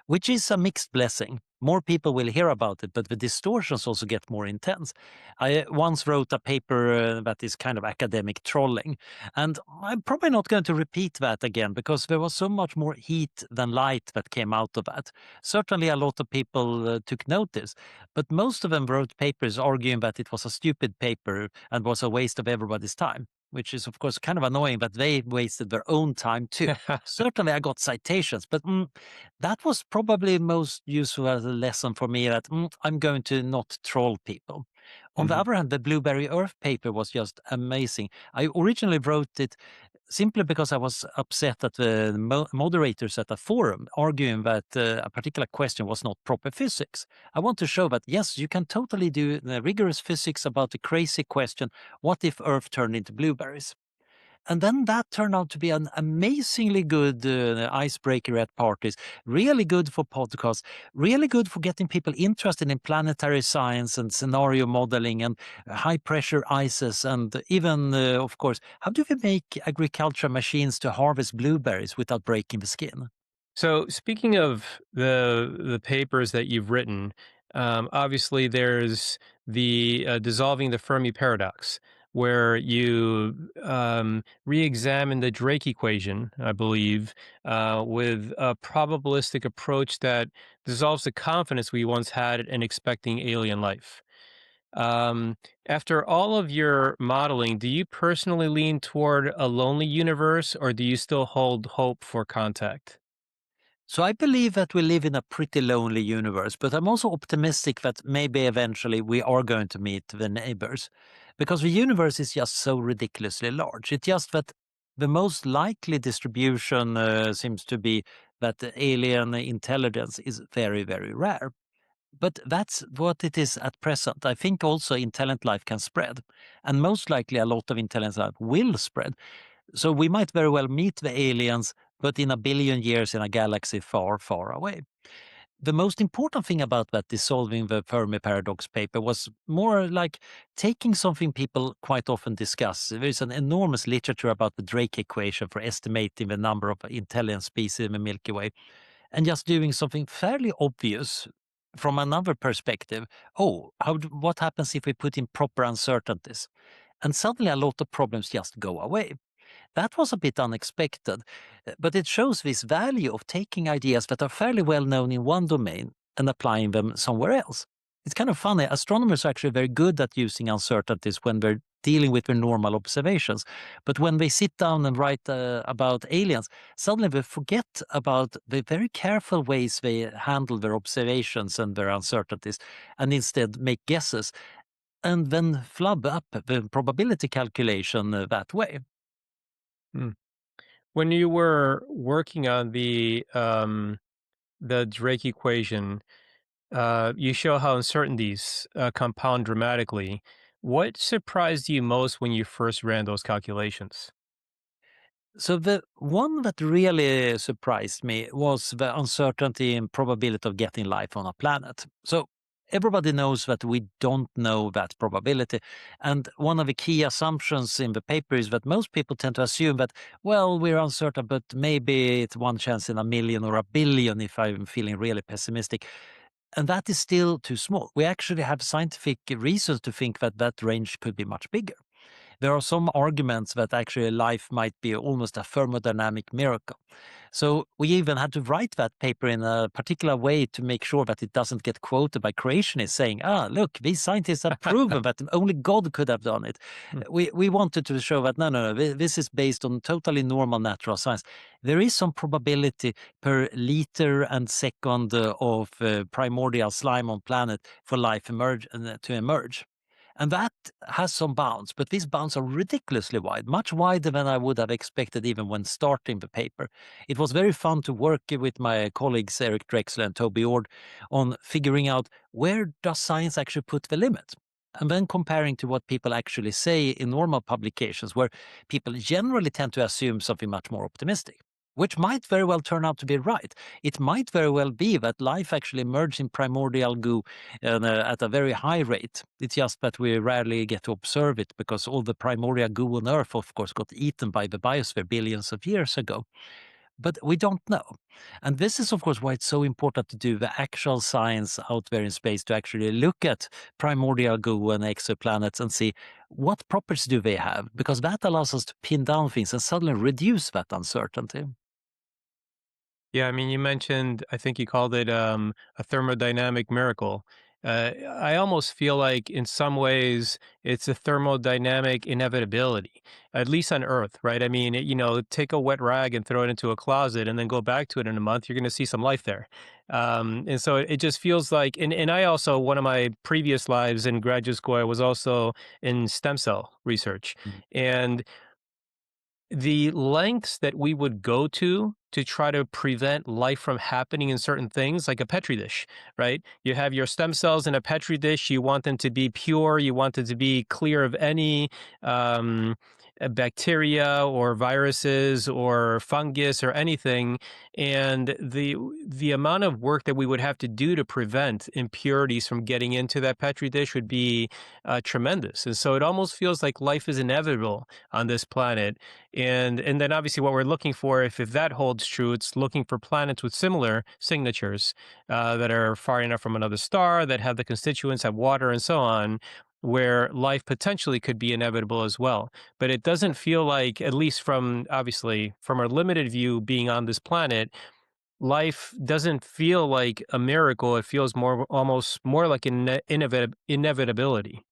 which is a mixed blessing. More people will hear about it, but the distortions also get more intense. I once wrote a paper that is kind of academic trolling, and I'm probably not going to repeat that again because there was so much more heat than light that came out of that. Certainly a lot of people took notice, but most of them wrote papers arguing that it was a stupid paper and was a waste of everybody's time, which is, of course, kind of annoying that they wasted their own time too. Certainly, I got citations, but that was probably most useful as a lesson for me that I'm going to not troll people. On the other hand, the Blueberry Earth paper was just amazing. I originally wrote it simply because I was upset at the moderators at a forum arguing that a particular question was not proper physics. I want to show that, yes, you can totally do rigorous physics about a crazy question, what if Earth turned into blueberries? And then that turned out to be an amazingly good icebreaker at parties, really good for podcasts, really good for getting people interested in planetary science and scenario modeling and high pressure ices. And even, of course, how do we make agriculture machines to harvest blueberries without breaking the skin? So speaking of the papers that you've written, obviously there's the dissolving the Fermi paradox, where you re-examine the Drake equation, I believe, with a probabilistic approach that dissolves the confidence we once had in expecting alien life. Um, After all of your modeling, do you personally lean toward a lonely universe, or do you still hold hope for contact? So I believe that we live in a pretty lonely universe, but I'm also optimistic that maybe eventually we are going to meet the neighbors, because the universe is just so ridiculously large. It's just that the most likely distribution seems to be that the alien intelligence is very, very rare. But that's what it is at present. I think also intelligent life can spread, and most likely a lot of intelligent life will spread. So we might very well meet the aliens, but in a billion years in a galaxy far, far away. The most important thing about that dissolving the Fermi Paradox paper was more like taking something people quite often discuss. There is an enormous literature about the Drake equation for estimating the number of intelligent species in the Milky Way, and just doing something fairly obvious from another perspective. Oh, what happens if we put in proper uncertainties? And suddenly a lot of problems just go away. That was a bit unexpected, but it shows this value of taking ideas that are fairly well known in one domain and applying them somewhere else. It's kind of funny. Astronomers are actually very good at using uncertainties when they're dealing with their normal observations. But when they sit down and write about aliens, suddenly they forget about the very careful ways they handle their observations and their uncertainties, and instead make guesses and then flub up the probability calculation that way. Hmm. When you were working on the Drake equation, you show how uncertainties compound dramatically. What surprised you most when you first ran those calculations? So the one that really surprised me was the uncertainty and probability of getting life on a planet. So everybody knows that we don't know that probability. And one of the key assumptions in the paper is that most people tend to assume that, well, we're uncertain, but maybe it's one chance in a million or a billion if I'm feeling really pessimistic. And that is still too small. We actually have scientific reasons to think that that range could be much bigger. There are some arguments that actually life might be almost a thermodynamic miracle. So we even had to write that paper in a particular way to make sure that it doesn't get quoted by creationists saying, look, these scientists have proven that only God could have done it. We wanted to show that, no, this is based on totally normal natural science. There is some probability per liter and second of primordial slime on planet for life to emerge. And that has some bounds, but these bounds are ridiculously wide, much wider than I would have expected even when starting the paper. It was very fun to work with my colleagues Eric Drexler and Toby Ord on figuring out where does science actually put the limit? And then comparing to what people actually say in normal publications, where people generally tend to assume something much more optimistic, which might very well turn out to be right. It might very well be that life actually emerged in primordial goo at a very high rate. It's just that we rarely get to observe it because all the primordial goo on Earth, of course, got eaten by the biosphere billions of years ago. But we don't know. And this is, of course, why it's so important to do the actual science out there in space, to actually look at primordial goo and exoplanets and see what properties do they have, because that allows us to pin down things and suddenly reduce that uncertainty. Yeah, I mean, you mentioned, I think you called it a thermodynamic miracle. I almost feel like in some ways it's a thermodynamic inevitability, at least on Earth, right? I mean, take a wet rag and throw it into a closet and then go back to it in a month, you're going to see some life there. And so it just feels like, and I also, one of my previous lives in graduate school, I was also in stem cell research. And the lengths that we would go to try to prevent life from happening in certain things, like a petri dish, right? You have your stem cells in a petri dish. You want them to be pure. You want them to be clear of any bacteria or viruses or fungus or anything. And the amount of work that we would have to do to prevent impurities from getting into that petri dish would be tremendous. And so it almost feels like life is inevitable on this planet. And then obviously what we're looking for, if that holds true, it's looking for planets with similar signatures that are far enough from another star, that have the constituents, have water, and so on, where life potentially could be inevitable as well. But it doesn't feel like, at least from our limited view being on this planet, life doesn't feel like a miracle. It feels almost more like an inevitability.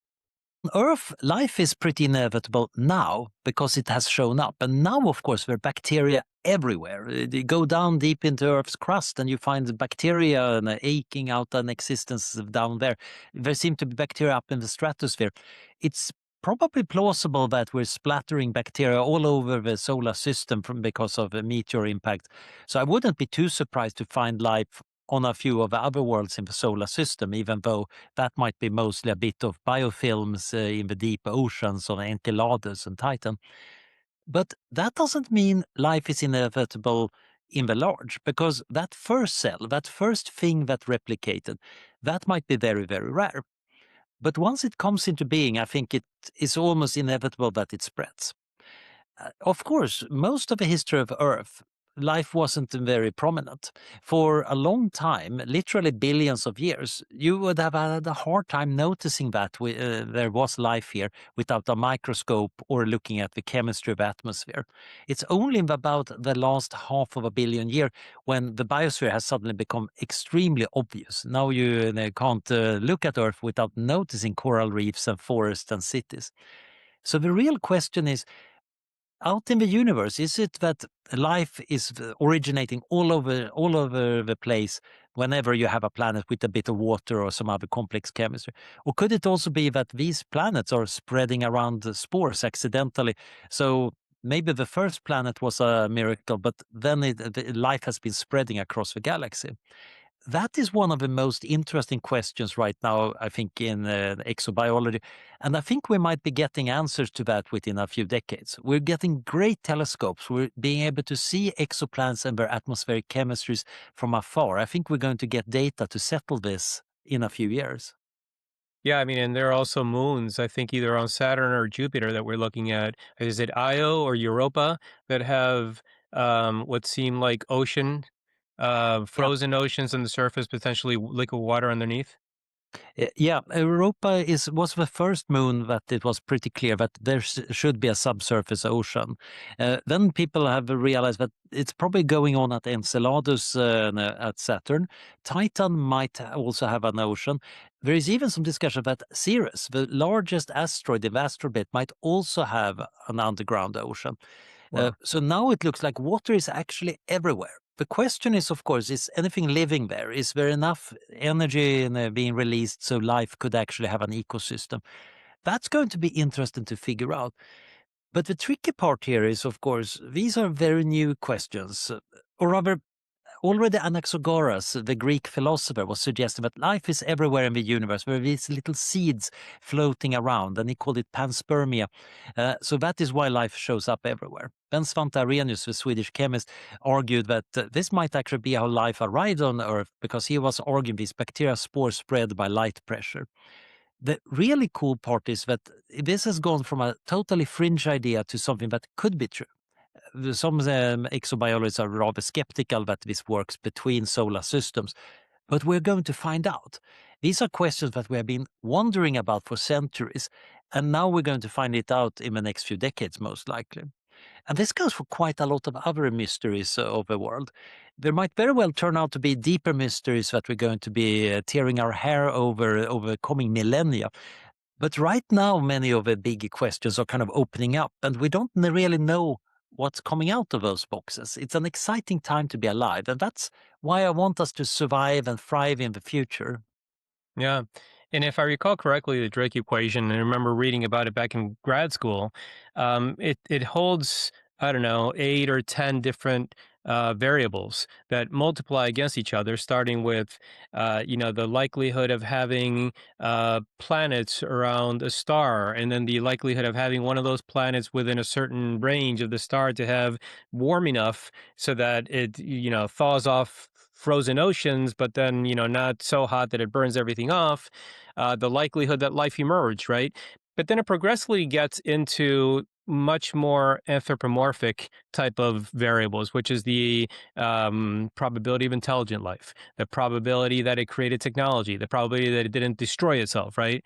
Earth, life is pretty inevitable now because it has shown up. And now, of course, there are bacteria everywhere. You go down deep into Earth's crust and you find bacteria aching out an existence down there. There seem to be bacteria up in the stratosphere. It's probably plausible that we're splattering bacteria all over the solar system because of a meteor impact. So I wouldn't be too surprised to find life on a few of the other worlds in the solar system, even though that might be mostly a bit of biofilms in the deep oceans on Enceladus and Titan. But that doesn't mean life is inevitable in the large, because that first cell, that first thing that replicated, that might be very, very rare. But once it comes into being, I think it is almost inevitable that it spreads. Of course, most of the history of Earth, life wasn't very prominent. For a long time, literally billions of years, you would have had a hard time noticing that there was life here without a microscope or looking at the chemistry of the atmosphere. It's only in about the last half of a billion years when the biosphere has suddenly become extremely obvious. Now you can't look at Earth without noticing coral reefs and forests and cities. So the real question is, out in the universe, is it that life is originating all over the place whenever you have a planet with a bit of water or some other complex chemistry? Or could it also be that these planets are spreading around the spores accidentally? So maybe the first planet was a miracle, but then life has been spreading across the galaxy. That is one of the most interesting questions right now, I think, in exobiology. And I think we might be getting answers to that within a few decades. We're getting great telescopes. We're being able to see exoplanets and their atmospheric chemistries from afar. I think we're going to get data to settle this in a few years. Yeah, I mean, and there are also moons, I think either on Saturn or Jupiter that we're looking at. Is it Io or Europa that have what seem like Yeah. frozen oceans on the surface, potentially liquid water underneath? Yeah, Europa was the first moon that it was pretty clear that there should be a subsurface ocean. Then people have realized that it's probably going on at Enceladus at Saturn. Titan might also have an ocean. There is even some discussion that Ceres, the largest asteroid in the asteroid belt, might also have an underground ocean. Wow. So now it looks like water is actually everywhere. The question is, of course, is anything living there? Is there enough energy being released so life could actually have an ecosystem? That's going to be interesting to figure out. But the tricky part here is, of course, these are very new questions, or rather, already Anaxagoras, the Greek philosopher, was suggesting that life is everywhere in the universe. There are these little seeds floating around, and he called it panspermia. So that is why life shows up everywhere. Then Svante Arrhenius, the Swedish chemist, argued that this might actually be how life arrived on Earth, because he was arguing these bacteria spores spread by light pressure. The really cool part is that this has gone from a totally fringe idea to something that could be true. Some exobiologists are rather skeptical that this works between solar systems, but we're going to find out. These are questions that we have been wondering about for centuries, and now we're going to find it out in the next few decades, most likely. And this goes for quite a lot of other mysteries of the world. There might very well turn out to be deeper mysteries that we're going to be tearing our hair over the coming millennia. But right now, many of the big questions are kind of opening up, and we don't really know what's coming out of those boxes. It's an exciting time to be alive, and that's why I want us to survive and thrive in the future. Yeah. And if I recall correctly, the Drake equation, and I remember reading about it back in grad school, it holds, I don't know, 8 or 10 different variables that multiply against each other, starting with, the likelihood of having planets around a star, and then the likelihood of having one of those planets within a certain range of the star to have warm enough so that it, thaws off frozen oceans, but then, not so hot that it burns everything off, the likelihood that life emerged, right? But then it progressively gets into much more anthropomorphic type of variables, which is the probability of intelligent life, the probability that it created technology, the probability that it didn't destroy itself, right?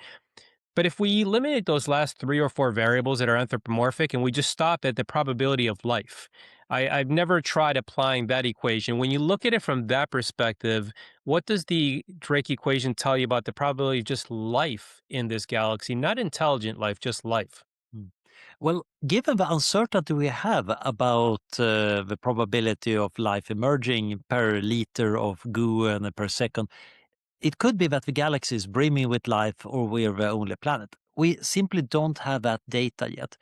But if we eliminate those last 3 or 4 variables that are anthropomorphic and we just stop at the probability of life, I've never tried applying that equation. When you look at it from that perspective, what does the Drake equation tell you about the probability of just life in this galaxy? Not intelligent life, just life. Mm. Well, given the uncertainty we have about the probability of life emerging per liter of goo and per second, it could be that the galaxy is brimming with life or we're the only planet. We simply don't have that data yet.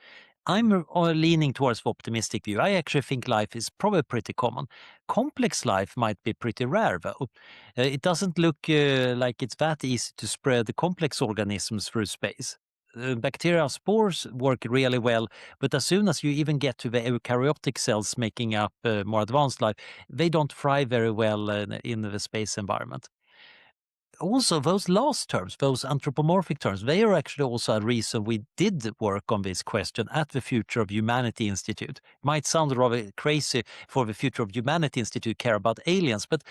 I'm leaning towards the optimistic view. I actually think life is probably pretty common. Complex life might be pretty rare, though. It doesn't look like it's that easy to spread complex organisms through space. Bacteria spores work really well, but as soon as you even get to the eukaryotic cells making up more advanced life, they don't thrive very well in the space environment. Also, those last terms, those anthropomorphic terms, they are actually also a reason we did work on this question at the Future of Humanity Institute. Might sound rather crazy for the Future of Humanity Institute care about aliens, but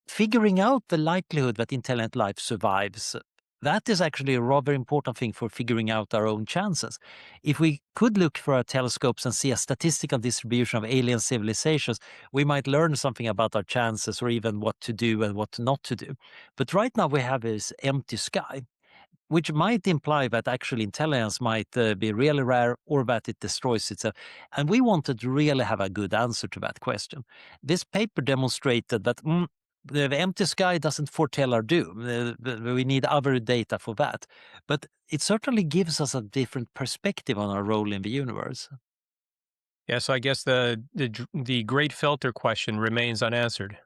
figuring out the likelihood that intelligent life survives, that is actually a rather important thing for figuring out our own chances. If we could look through our telescopes and see a statistical distribution of alien civilizations, we might learn something about our chances or even what to do and what not to do. But right now we have this empty sky, which might imply that actual intelligence might be really rare or that it destroys itself. And we wanted to really have a good answer to that question. This paper demonstrated that the empty sky doesn't foretell our doom. We need other data for that. But it certainly gives us a different perspective on our role in the universe. Yeah, so I guess the great filter question remains unanswered.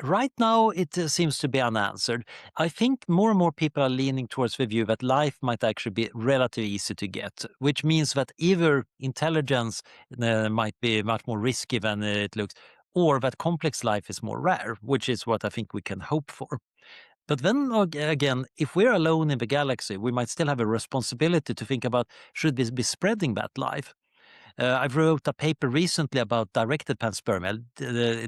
Right now, it seems to be unanswered. I think more and more people are leaning towards the view that life might actually be relatively easy to get, which means that either intelligence might be much more risky than it looks, or that complex life is more rare, which is what I think we can hope for. But then again, if we're alone in the galaxy, we might still have a responsibility to think about should we be spreading that life? I wrote a paper recently about directed panspermia,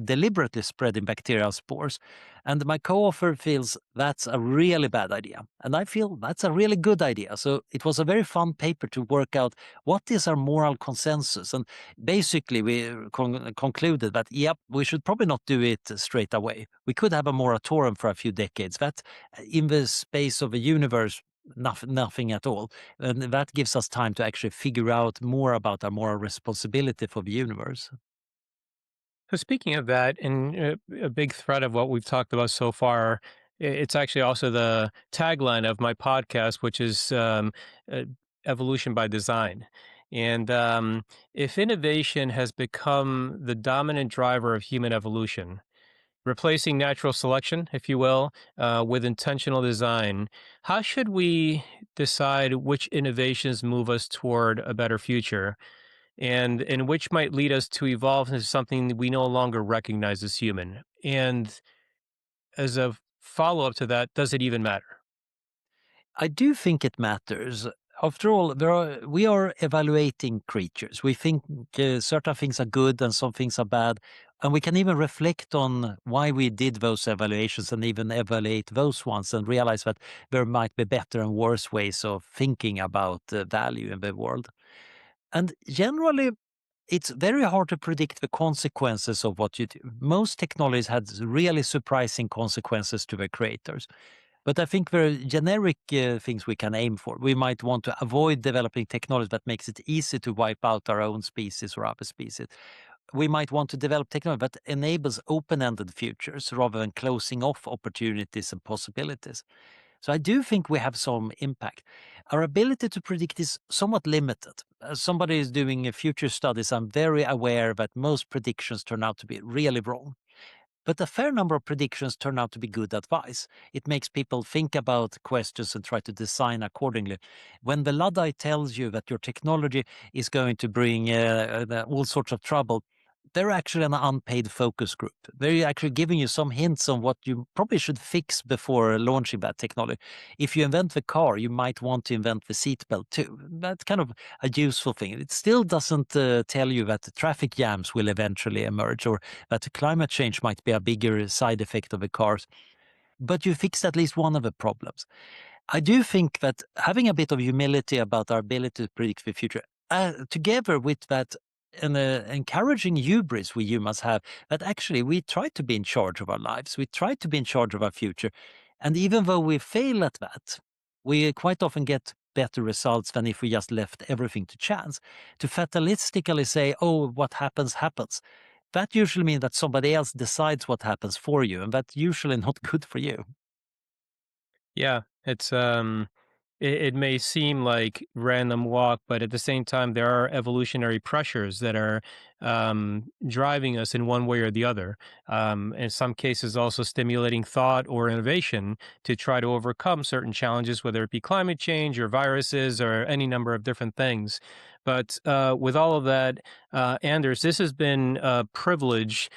deliberately spreading bacterial spores. And my co-author feels that's a really bad idea. And I feel that's a really good idea. So it was a very fun paper to work out what is our moral consensus. And basically we concluded that, yep, we should probably not do it straight away. We could have a moratorium for a few decades. That in the space of a universe, nothing at all. And that gives us time to actually figure out more about our moral responsibility for the universe. So speaking of that, and a big thread of what we've talked about so far, it's actually also the tagline of my podcast, which is uh, evolution by design. And if innovation has become the dominant driver of human evolution, replacing natural selection, if you will, with intentional design, how should we decide which innovations move us toward a better future? And which might lead us to evolve into something that we no longer recognize as human. And as a follow up to that, does it even matter? I do think it matters. After all, we are evaluating creatures. We think certain things are good and some things are bad. And we can even reflect on why we did those evaluations and even evaluate those ones and realize that there might be better and worse ways of thinking about value in the world. And generally, it's very hard to predict the consequences of what you do. Most technologies had really surprising consequences to their creators. But I think there are generic things we can aim for. We might want to avoid developing technology that makes it easy to wipe out our own species or other species. We might want to develop technology that enables open-ended futures rather than closing off opportunities and possibilities. So I do think we have some impact. Our ability to predict is somewhat limited. As somebody is doing future studies, I'm very aware that most predictions turn out to be really wrong. But a fair number of predictions turn out to be good advice. It makes people think about questions and try to design accordingly. When the Luddite tells you that your technology is going to bring all sorts of trouble, they're actually an unpaid focus group. They're actually giving you some hints on what you probably should fix before launching that technology. If you invent the car, you might want to invent the seatbelt too. That's kind of a useful thing. It still doesn't tell you that the traffic jams will eventually emerge or that climate change might be a bigger side effect of the cars. But you fixed at least one of the problems. I do think that having a bit of humility about our ability to predict the future, together with that encouraging hubris we humans have, that actually we try to be in charge of our lives, we try to be in charge of our future. And even though we fail at that, we quite often get better results than if we just left everything to chance. To fatalistically say, oh, what happens, happens. That usually means that somebody else decides what happens for you, and that's usually not good for you. Yeah, it may seem like random walk, but at the same time, there are evolutionary pressures that are driving us in one way or the other. In some cases, also stimulating thought or innovation to try to overcome certain challenges, whether it be climate change or viruses or any number of different things. But with all of that, Anders, this has been a privilege,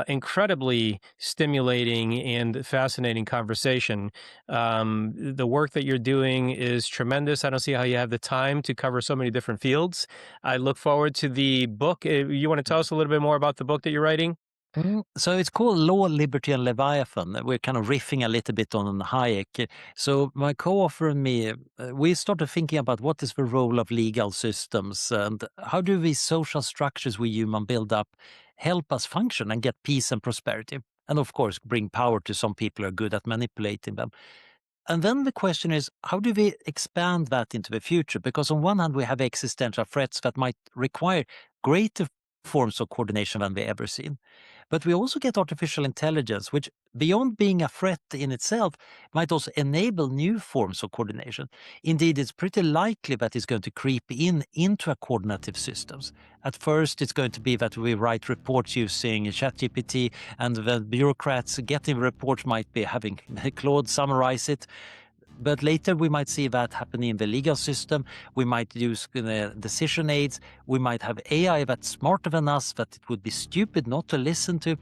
incredibly stimulating and fascinating conversation. The work that you're doing is tremendous. I don't see how you have the time to cover so many different fields. I look forward to the book. You want to tell us a little bit more about the book that you're writing? So it's called Law, Liberty and Leviathan. We're kind of riffing a little bit on Hayek. So my co-author and me, we started thinking about what is the role of legal systems and how do these social structures we human build up help us function and get peace and prosperity. And of course, bring power to some people who are good at manipulating them. And then the question is, how do we expand that into the future? Because on one hand, we have existential threats that might require greater forms of coordination than we ever seen. But we also get artificial intelligence, which beyond being a threat in itself, might also enable new forms of coordination. Indeed, it's pretty likely that it's going to creep into a coordinative systems. At first, it's going to be that we write reports using ChatGPT, and the bureaucrats getting the report might be having Claude summarize it. But later we might see that happening in the legal system. We might use decision aids. We might have AI that's smarter than us, that it would be stupid not to listen to.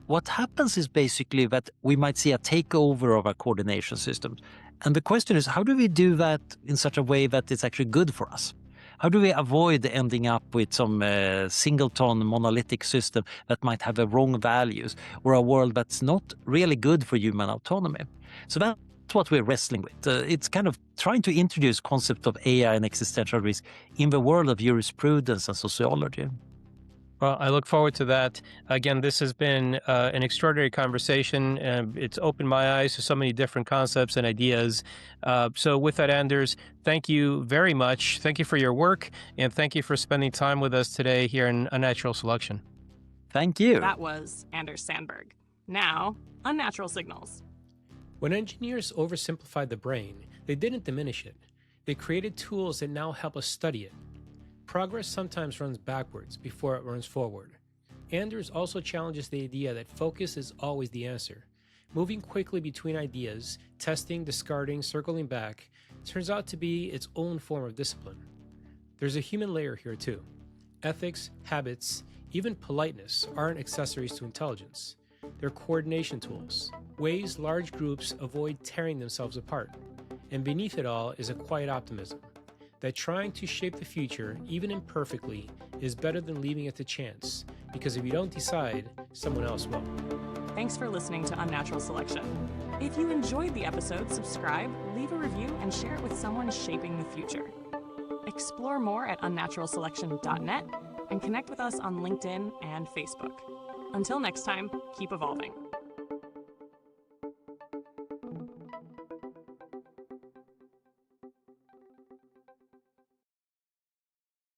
What happens is basically that we might see a takeover of our coordination systems. And the question is, how do we do that in such a way that it's actually good for us? How do we avoid ending up with some singleton monolithic system that might have a wrong values, or a world that's not really good for human autonomy? So that's what we're wrestling with. It's kind of trying to introduce concept of AI and existential risk in the world of jurisprudence and sociology. Well, I look forward to that. Again, this has been an extraordinary conversation. It's opened my eyes to so many different concepts and ideas. So with that, Anders, thank you very much. Thank you for your work, and thank you for spending time with us today here in Unnatural Selection. Thank you. That was Anders Sandberg. Now, unnatural signals. When engineers oversimplified the brain, they didn't diminish it. They created tools that now help us study it. Progress sometimes runs backwards before it runs forward. Anders also challenges the idea that focus is always the answer. Moving quickly between ideas, testing, discarding, circling back, turns out to be its own form of discipline. There's a human layer here too. Ethics, habits, even politeness aren't accessories to intelligence. They're coordination tools, ways large groups avoid tearing themselves apart. And beneath it all is a quiet optimism that trying to shape the future, even imperfectly, is better than leaving it to chance, because if you don't decide, someone else will. Thanks for listening to Unnatural Selection. If you enjoyed the episode, subscribe, leave a review, and share it with someone shaping the future. Explore more at unnaturalselection.net and connect with us on LinkedIn and Facebook. Until next time, keep evolving.